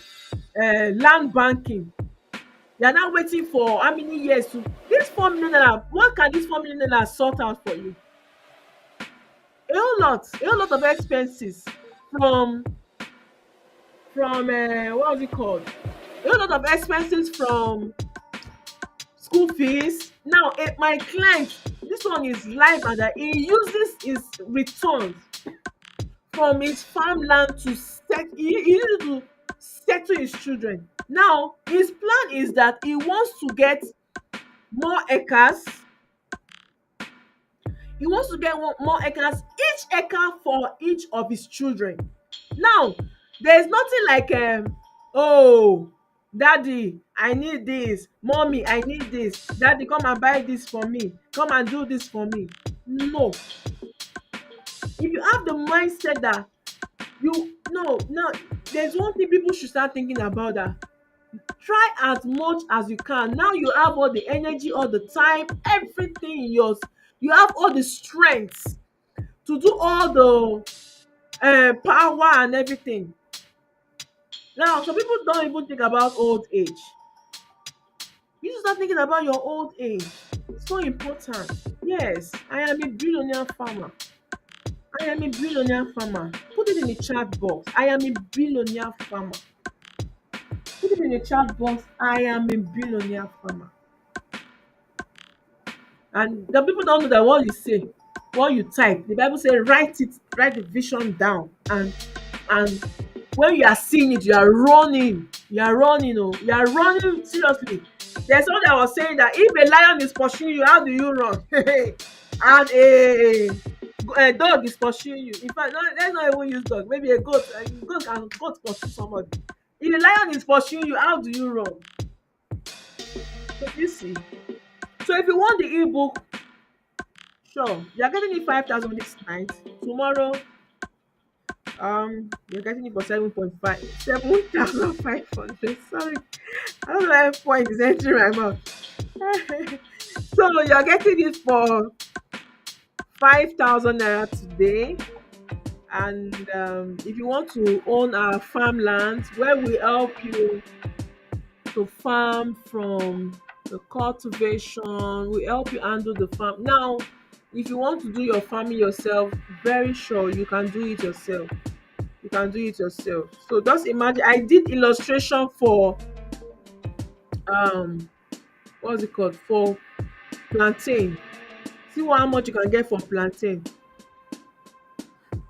Land banking. You're now waiting for how many years to this 4 million naira. What can this 4 million naira sort out for you? A whole lot of expenses from what's it called? A whole lot of expenses from school fees. Now, my client, this one is live, and that he uses his returns from his farmland to he uses to settle his children. Now, his plan is that he wants to get more acres. He wants to get more acres, each acre for each of his children. Now, there's nothing like oh daddy, I need this, mommy, I need this, daddy, come and buy this for me, come and do this for me. No. If you have the mindset that you no now, there's one thing people should start thinking about, that try as much as you can. Now you have all the energy, all the time, everything in yours. You have all the strength to do all the power and everything. Now, some people don't even think about old age. You should start thinking about your old age. It's so important. Yes, I am a billionaire farmer. I am a billionaire farmer. Put it in the chat box. I am a billionaire farmer. Put it in the chat box. I am a billionaire farmer. And the people don't know that what you say, what you type. The Bible says write it, write the vision down, and when you are seeing it, you are running. You are running, oh, you are running seriously. There's someone that was saying that if a lion is pursuing you, how do you run? And a dog is pursuing you. In fact, let's not even use dog. Maybe a goat. Goat pursue somebody. If a lion is pursuing you, how do you run? So you see. So if you want the ebook, sure, you're getting it 5,000 this night. Tomorrow, you're getting it for 7.5, 7,500. Sorry, I don't know why point is entering my mouth. So you're getting it for 5,000 naira today, And if you want to own our farmlands, where we help you to farm from the cultivation, we help you handle the farm. Now, if you want to do your farming yourself, very sure you can do it yourself. You can do it yourself. So just imagine, I did illustration for um what's it called, for plantain. See how much you can get for plantain.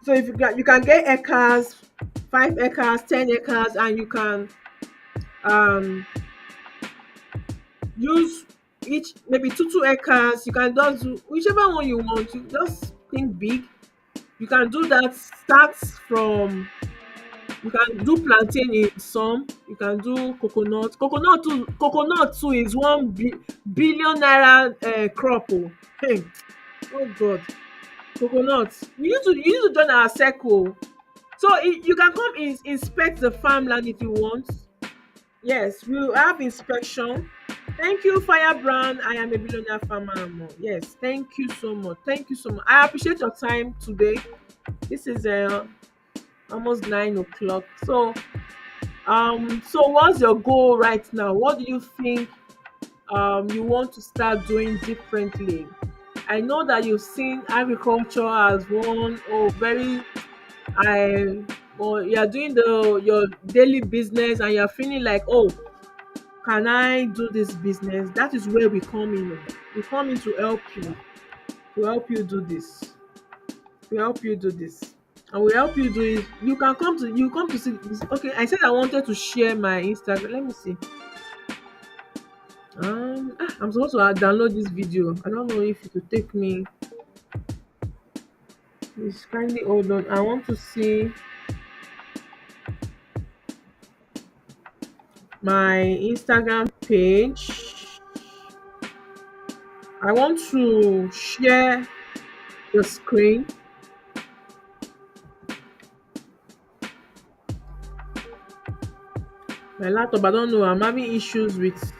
So if you can get acres, 5 acres, 10 acres, and you can um use each maybe two acres. You can just do whichever one you want. You just think big. You can do that. Start from, you can do plantain in some. You can do coconut. Coconut too is billion naira crop. Oh. Hey, oh God, coconut. You need to join our circle. So you can come inspect the farmland if you want. Yes, we will have inspection. Thank you, Firebrand. I am a billionaire farmer. and more. Yes, thank you so much. Thank you so much. I appreciate your time today. This is almost 9 o'clock. So what's your goal right now? What do you think you want to start doing differently? I know that you've seen agriculture as one very I or you're doing the your daily business and you're feeling like, oh, can I do this business? That is where we come in. We come in to help you do this, to help you do this, and we help you do it. You come to see this. Okay, I said I wanted to share my Instagram. Let me see. I'm supposed to download this video. I don't know if it will take me. Please kindly hold on. I want to see my Instagram page. I want to share the screen. My laptop, I don't know. I'm having issues with.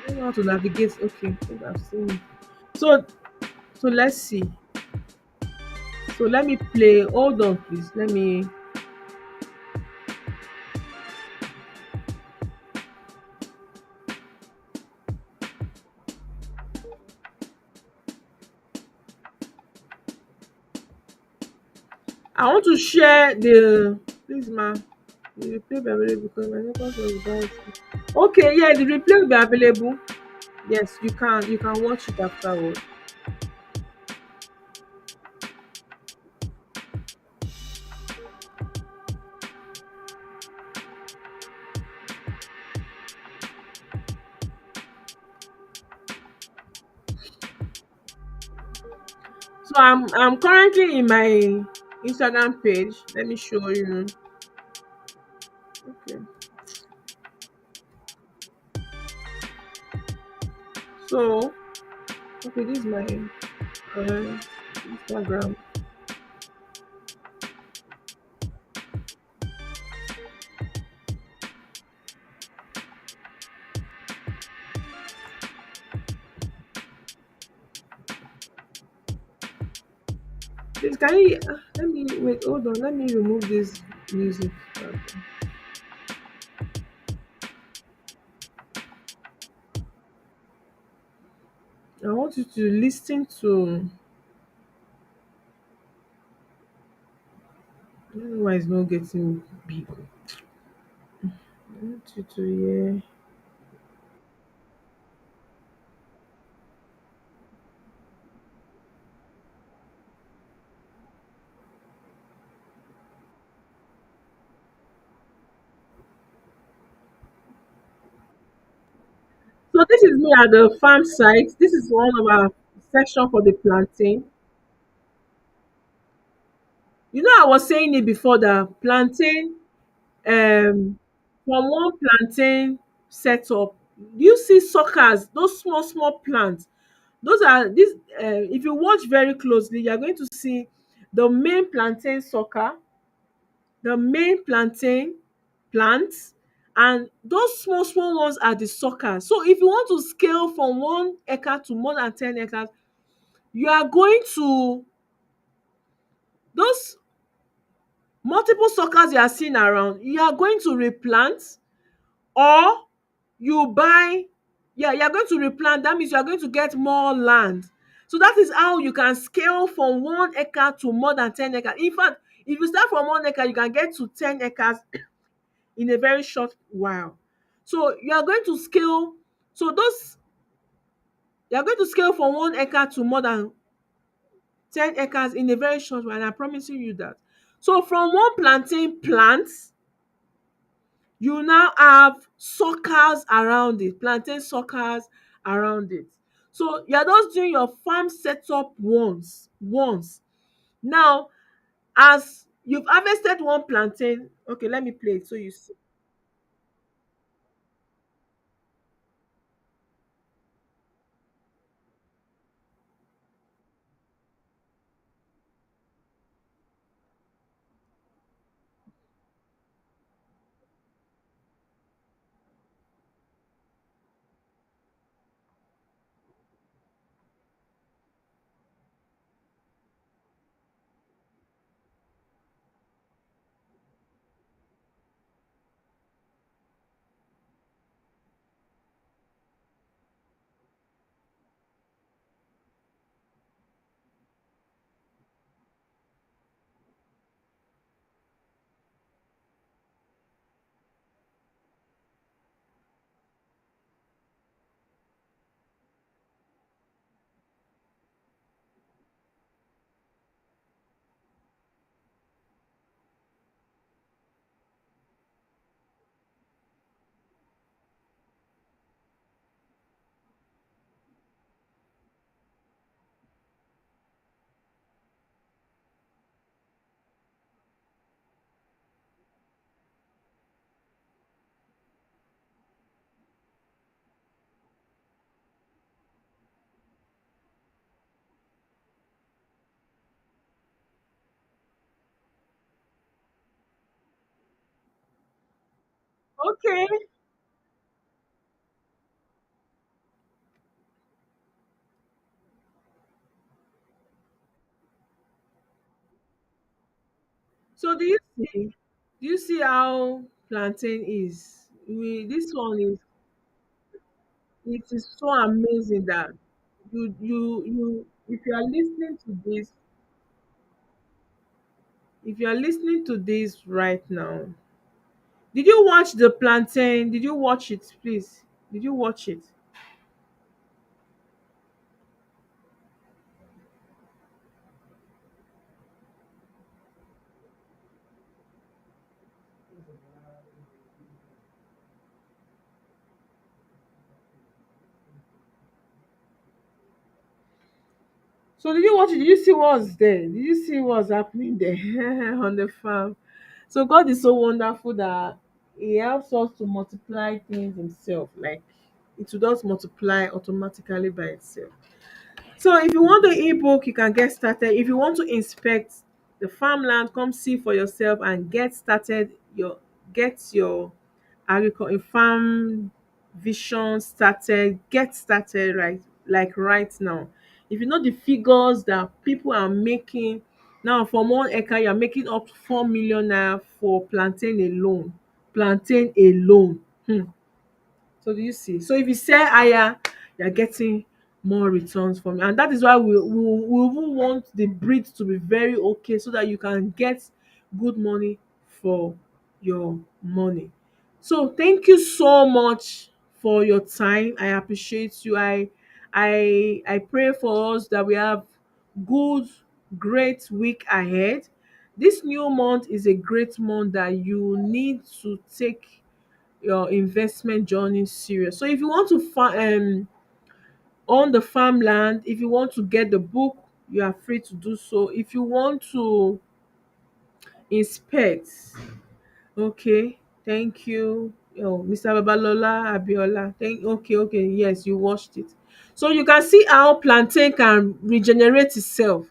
I don't know how to navigate. Okay, I think I've seen it. So, so let's see. So let me play. Hold on, please. Let me. I want to share the. Please, ma. The replay will be available because my network was bad. Okay, yeah, the replay will be available. Yes, you can. You can watch it afterward. So I'm currently in my Instagram page. Let me show you. Okay. So okay, this is my Instagram. Please, can you let me wait? Hold on. Let me remove this music. I want you to listen to. I don't know why it's not getting big. I want you to hear. So this is me at the farm site. This is one of our section for the plantain. You know, I was saying it before that plantain, from one plantain setup, you see suckers, those small, small plants. Those are this. If you watch very closely, you're going to see the main plantain sucker, the main plantain plants, and those small, small ones are the suckers. So if you want to scale from 1 acre to more than 10 acres, you are going to those. multiple suckers you are seeing around, you are going to replant, or you buy, yeah, you are going to replant. That means you are going to get more land. So that is how you can scale from 1 acre to more than 10 acres. In fact, if you start from 1 acre, you can get to 10 acres in a very short while. So you are going to scale. So those you are going to scale from 1 acre to more than 10 acres in a very short while. And I'm promising you that. So from one plantain plant, you now have suckers around it, plantain suckers around it. So you're just doing your farm setup once. Now, as you've harvested one plantain, okay, let me play it so you see. Okay. So do you see how plantain is? This one is, it is so amazing that you if you are listening to this, if you are listening to this right now, did you watch the plantain? Did you watch it, please? Did you watch it? So did you watch it? Did you see what's there? Did you see what's happening there on the farm? So God is so wonderful that He helps us to multiply things Himself. Like it will just multiply automatically by itself. So if you want the ebook, you can get started. If you want to inspect the farmland, come see for yourself and get started. Get your agriculture farm vision started. Get started right now. If you know the figures that people are making now, from 1 acre, you're making up to 4 million naira for plantain alone. Plantain alone. So do you see? So if you sell higher, you're getting more returns from it. And that is why we even want the breed to be very okay so that you can get good money for your money. So thank you so much for your time. I appreciate you. I pray for us that we have good, great week ahead. This new month is a great month that you need to take your investment journey serious. So if you want to own the farmland, if you want to get the book, you are free to do so. If you want to inspect, okay, thank you. Oh, Mr. Babalola Abiola, okay, yes, you watched it. So you can see how plantain can regenerate itself.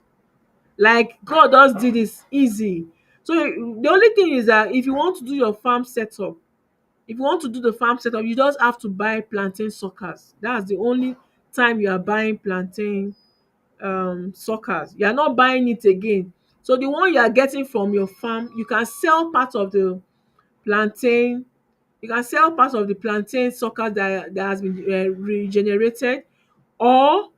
Like God just did this easy. So the only thing is that if you want to do your farm setup, if you want to do the farm setup, you just have to buy plantain suckers. That's the only time you are buying plantain suckers. You are not buying it again. So the one you are getting from your farm, you can sell part of the plantain, you can sell part of the plantain sucker that has been regenerated, or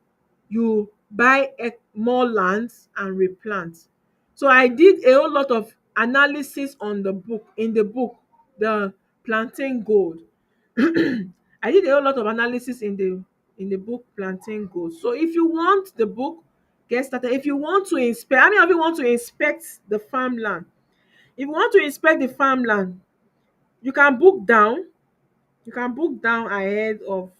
you buy more lands and replant. So I did a whole lot of analysis on the book, in the book, the plantain gold. I did a whole lot of analysis in the book Plantain Gold. So if you want the book, get started. If you want to inspect, how many of you want to inspect the farmland? If you want to inspect the farmland, you can book down. You can book down ahead of,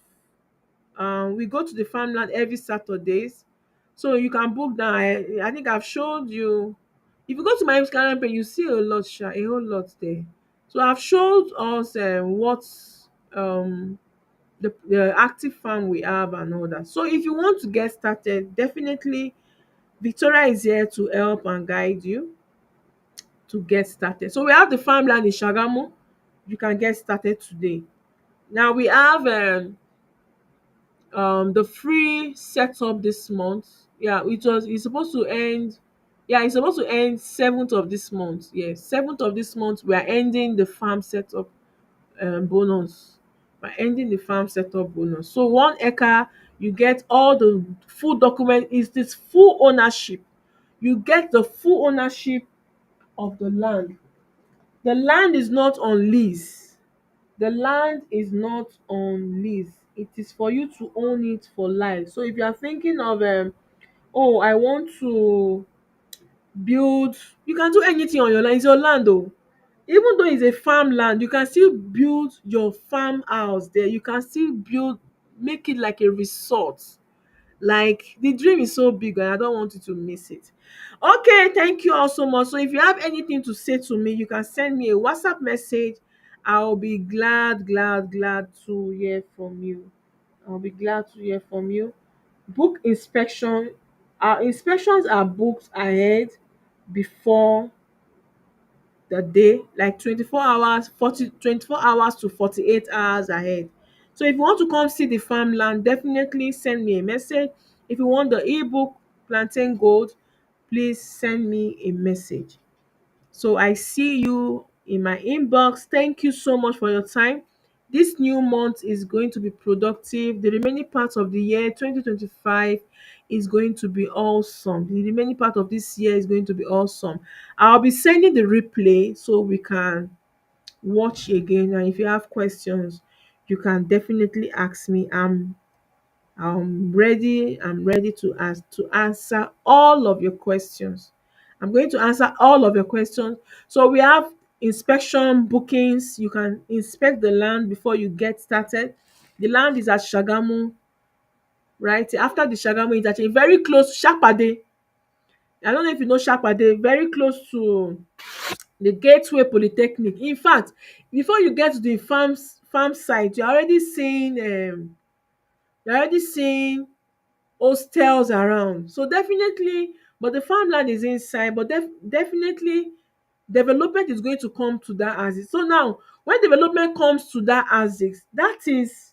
we go to the farmland every Saturdays. So you can book down. I think I've showed you. If you go to my Instagram page, you see a lot, a whole lot there. So I've showed us what um the active farm we have and all that. So if you want to get started, definitely Victoria is here to help and guide you to get started. So we have the farmland in Shagamu. You can get started today. Now we have the free setup this month. Yeah, it's supposed to end. Yeah, it's supposed to end 7th of this month. Yes, 7th of this month. We are ending the farm setup bonus. By ending the farm setup bonus. So 1 acre, you get all the full document, is this full ownership. You get the full ownership of the land. The land is not on lease. The land is not on lease. It is for you to own it for life. So if you are thinking of oh, I want to build, you can do anything on your land. It's your land though. Even though it's a farmland, you can still build your farmhouse there. You can still build, make it like a resort. Like the dream is so big and I don't want you to miss it. Okay, thank you all so much. So if you have anything to say to me, you can send me a WhatsApp message. I'll be glad to hear from you. I'll be glad to hear from you. Book inspection. Our inspections are booked ahead before the day, like 24 hours, 24 hours to 48 hours ahead. So if you want to come see the farmland, definitely send me a message. If you want the ebook Plantain Gold, please send me a message. So I see you in my inbox. Thank you so much for your time. This new month is going to be productive. The remaining part of the year 2025 is going to be awesome. The remaining part of this year is going to be awesome. I'll be sending the replay so we can watch again. And if you have questions, you can definitely ask me. I'm ready to answer all of your questions. I'm going to answer all of your questions. So we have inspection bookings. You can inspect the land before you get started. The land is at Shagamu, right? After the Shagamu is actually very close to Shapade. I don't know if you know Shapade, very close to the Gateway Polytechnic. In fact, before you get to the farm site, you're already seeing hostels around. So definitely, but the farmland is inside, but definitely development is going to come to that axis. So now when development comes to that axis, that is,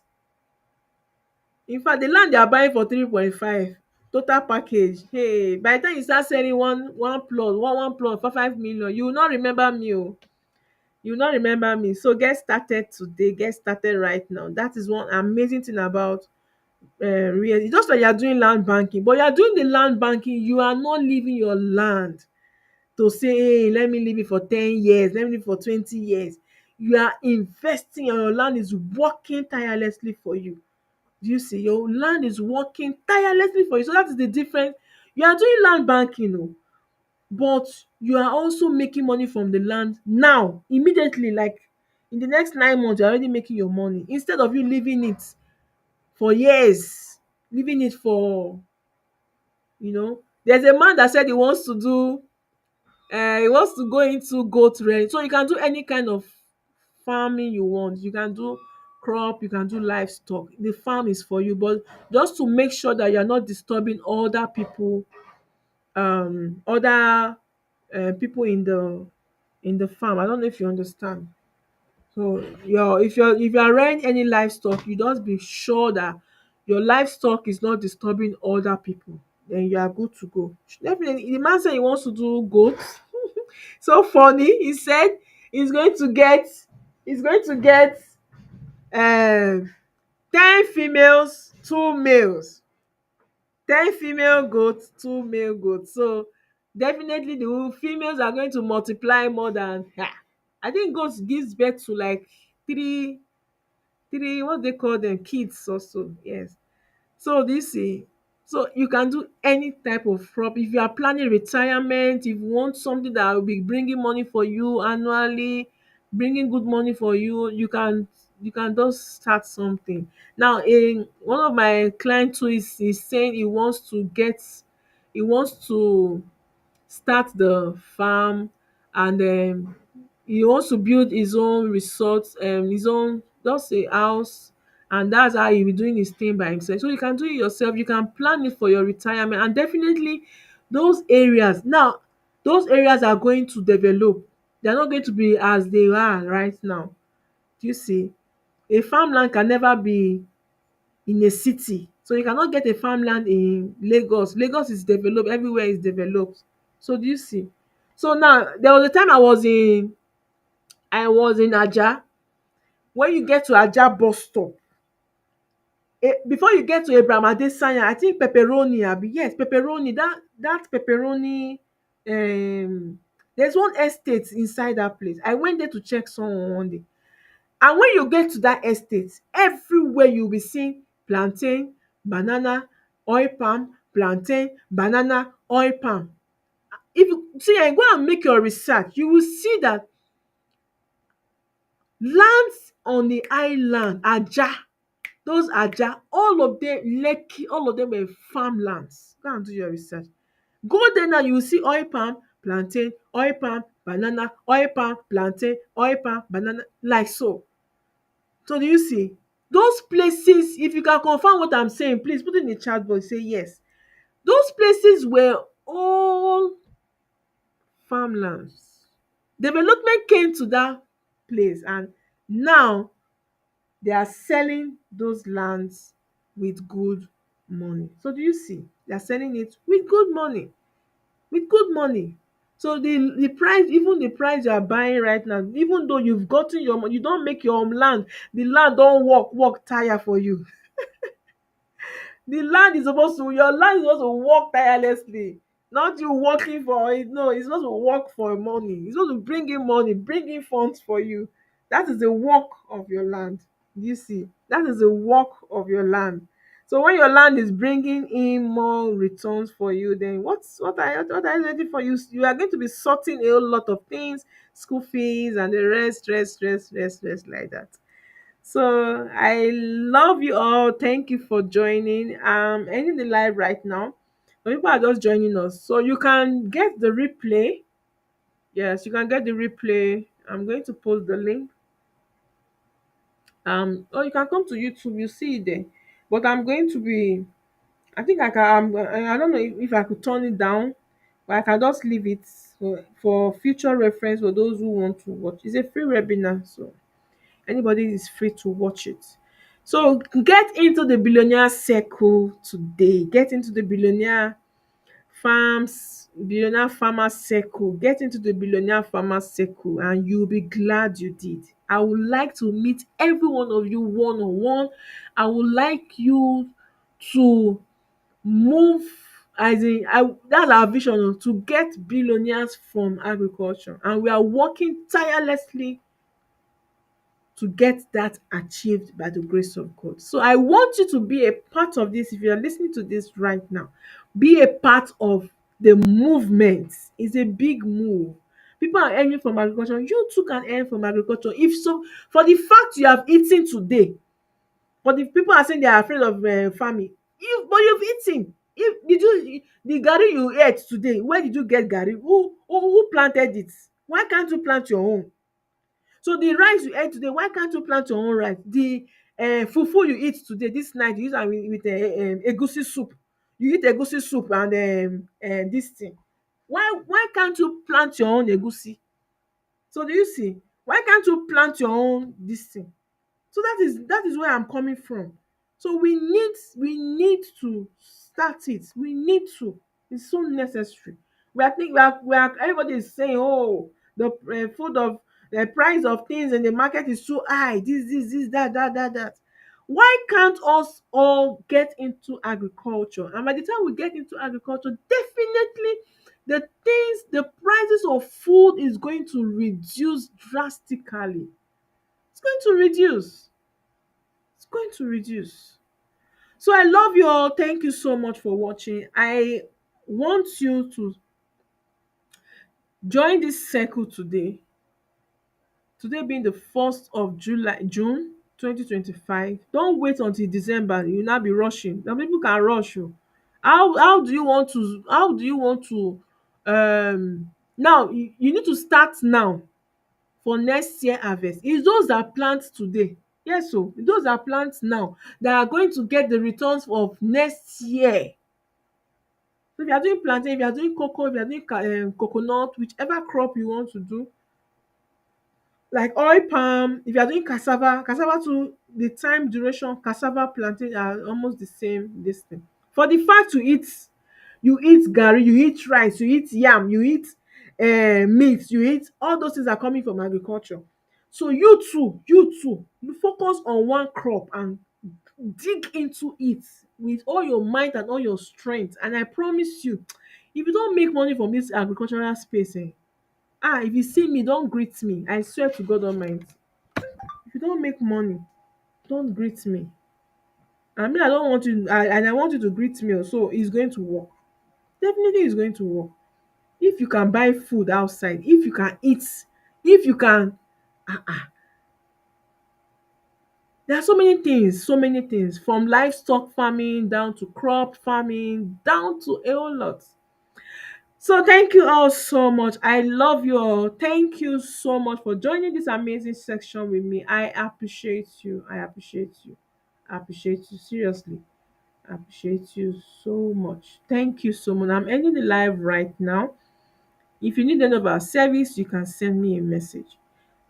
in fact, the land they are buying for 3.5 total package. Hey, by the time you start selling one plot, one plot for 5 million, you will not remember me. Oh, you will not remember me. So get started today, get started right now. That is one amazing thing about really, just like you are doing land banking, but you are doing the land banking, you are not leaving your land to say, hey, let me leave it for 10 years, let me leave it for 20 years. You are investing and your land is working tirelessly for you. Do you see? Your land is working tirelessly for you. So that is the difference. You are doing land banking, oh, but you are also making money from the land now, immediately, like in the next 9 months, you're already making your money instead of you leaving it for years, leaving it for, there's a man that said he wants to go into goat rearing. So you can do any kind of farming you want. You can do crop, you can do livestock. The farm is for you, but just to make sure that you're not disturbing other people, other people in the farm. I don't know if you understand. So if you're rearing any livestock, you just be sure that your livestock is not disturbing other people. then you are good to go. Definitely, the man said he wants to do goat. So funny. He said he's going to get he's going to get 10 females, 2 males. 10 female goats, 2 male goats. So definitely the females are going to multiply more than I think goats gives birth to like three what they call them, kids also. Yes. So this is so you can do any type of crop. If you are planning retirement, if you want something that will be bringing money for you annually, bringing good money for you, you can just start something. Now, in one of my clients too is saying he wants to start the farm, and he wants to build his own resort, his own just a house, and that's how he be doing his thing by himself. So you can do it yourself, you can plan it for your retirement, and definitely those areas now, those areas are going to develop. They're not going to be as they are right now. Do you see? A farmland can never be in a city. So you cannot get a farmland in Lagos. Lagos is developed, everywhere is developed. So do you see? So now there was a time I was in Aja. When you get to Aja bus stop, before you get to Abraham Adesanya, I think pepperoni abi, yes, pepperoni, that pepperoni, there's one estate inside that place. I went there to check someone one day. And when you get to that estate, everywhere you'll be seeing plantain, banana, oil palm, plantain, banana, oil palm. If you see and go and make your research, you will see that lands on the island, Aja, those Aja, all of them, Lekki, all of them were farmlands. Go and do your research. Go there now, you will see oil palm, plantain, oil palm, banana, oil palm, plantain, oil palm, banana, like so. So do you see? Those places, if you can confirm what I'm saying, please put it in the chat box, say yes. Those places were all farmlands. Development came to that place, and now they are selling those lands with good money. So do you see? They are selling it with good money. With good money. So the price, even the price you are buying right now, even though you've gotten your money, you don't make your land, the land don't work tire for you. Your land is supposed to work tirelessly, not you working for it. No, it's supposed to work for money. It's supposed to bring in money, bring in funds for you. That is the work of your land. You see, that is the work of your land. So when your land is bringing in more returns for you, then what are you waiting for? You are going to be sorting a whole lot of things, school fees and the rest like that. So I love you all. Thank you for joining. Ending the live right now. Some people are just joining us. So you can get the replay. Yes, you can get the replay. I'm going to post the link. Or you can come to YouTube, you see it there. But I'm going to be I think I don't know if I could turn it down, but I can just leave it for future reference for those who want to watch. It's a free webinar, so anybody is free to watch it. So get into the billionaire circle today. Get into the billionaire farmer circle. Get into the billionaire farmer circle, and you'll be glad you did. I would like to meet every one of you one on one. I would like you to move, as in that's our vision, to get billionaires from agriculture, and we are working tirelessly to get that achieved by the grace of God. So I want you to be a part of this. If you are listening to this right now, be a part of the movement. It's a big move. People are earning from agriculture. You too can earn from agriculture. If so, for the fact you have eaten today, but if people are saying they are afraid of farming, you've eaten. If did you the garri you ate today, where did you get garri? Who planted it? Why can't you plant your own? So the rice you ate today, why can't you plant your own rice? The fufu you eat today, this night you use am with egusi soup. You eat egusi soup and this thing. Why can't you plant your own egusi? So do you see? Why can't you plant your own this thing? So that is where I'm coming from. So we need to start it. We need to. It's so necessary. We are everybody is saying, oh, the food of the price of things in the market is too high. This, that. Why can't us all get into agriculture? And by the time we get into agriculture, definitely the prices of food is going to reduce drastically. It's going to reduce. It's going to reduce. So I love you all. Thank you so much for watching. I want you to join this circle today. Today being the 1st of June 2025. Don't wait until December. You'll not be rushing. Some people can rush you. How do you want to now you need to start now for next year harvest. It's those that plant today. Yes, so those that plant now that are going to get the returns of next year. So if you are doing plantain, if you are doing cocoa, if you are doing coconut, whichever crop you want to do, like oil palm, if you are doing cassava too, the time duration cassava plantain are almost the same this thing. For the fact you eat garri, you eat rice, you eat yam, you eat meat, you eat, all those things are coming from agriculture. So you too you focus on one crop and dig into it with all your might and all your strength, and I promise you, if you don make money from this agricultural space, if you see me, don greet me. I swear to God Almighty, if you don make money, don greet me. And me, I don want you, and I want you to greet me. So it's going to work. Definitely it's going to work. If you can buy food outside, if you can eat, if you can, there are so many things, from livestock farming down to crop farming, down to a whole lot. So thank you all so much. I love you all. Thank you so much for joining this amazing section with me. I appreciate you. I appreciate you. I appreciate you seriously. I appreciate you so much. Thank you so much. I'm ending the live right now. If you need any of our service, you can send me a message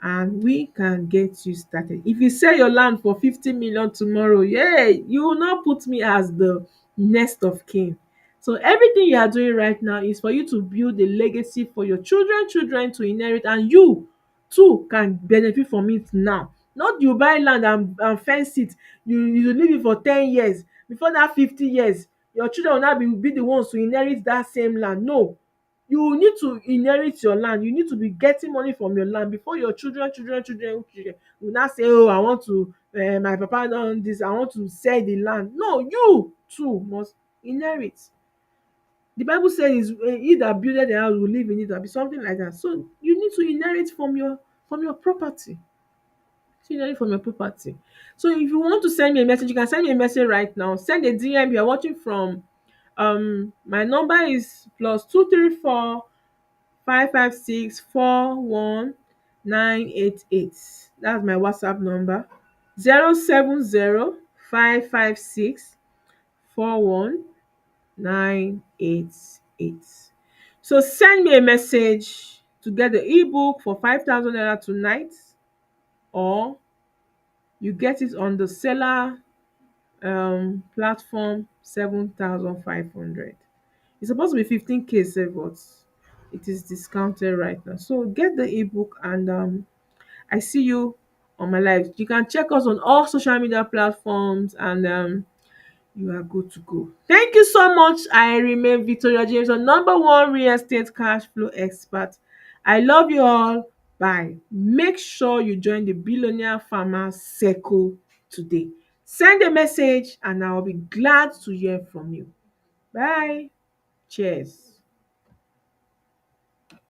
and we can get you started. If you sell your land for 50 million tomorrow, yay, you will not put me as the next of kin. So everything you are doing right now is for you to build a legacy for your children to inherit, and you too can benefit from it now. Not you buy land and fence it, you leave it for 10 years. Before that 50 years, your children will not be the ones to inherit that same land. No, you need to inherit your land. You need to be getting money from your land before your children will not say, oh, I want to my papa done this, I want to sell the land. No, you too must inherit. The Bible says, he that builded the house will live in it, or be something like that. So you need to inherit from your property. So inherit from your property. So if you want to send me a message, you can send me a message right now. Send a DM. You are watching from my number is +234 556 41988. That's my WhatsApp number. 070 556 41988. So send me a message to get the ebook for 5,000 naira tonight, or you get it on the seller platform 7,500. It's supposed to be 15K sef, but it is discounted right now. So get the ebook, and I see you on my live. You can check us on all social media platforms, and you are good to go. Thank you so much. I remain Victoria James, your number one real estate cash flow expert. I love you all. Bye. Make sure you join the Billionaire Farmer Circle today. Send a message and I'll be glad to hear from you. Bye. Cheers.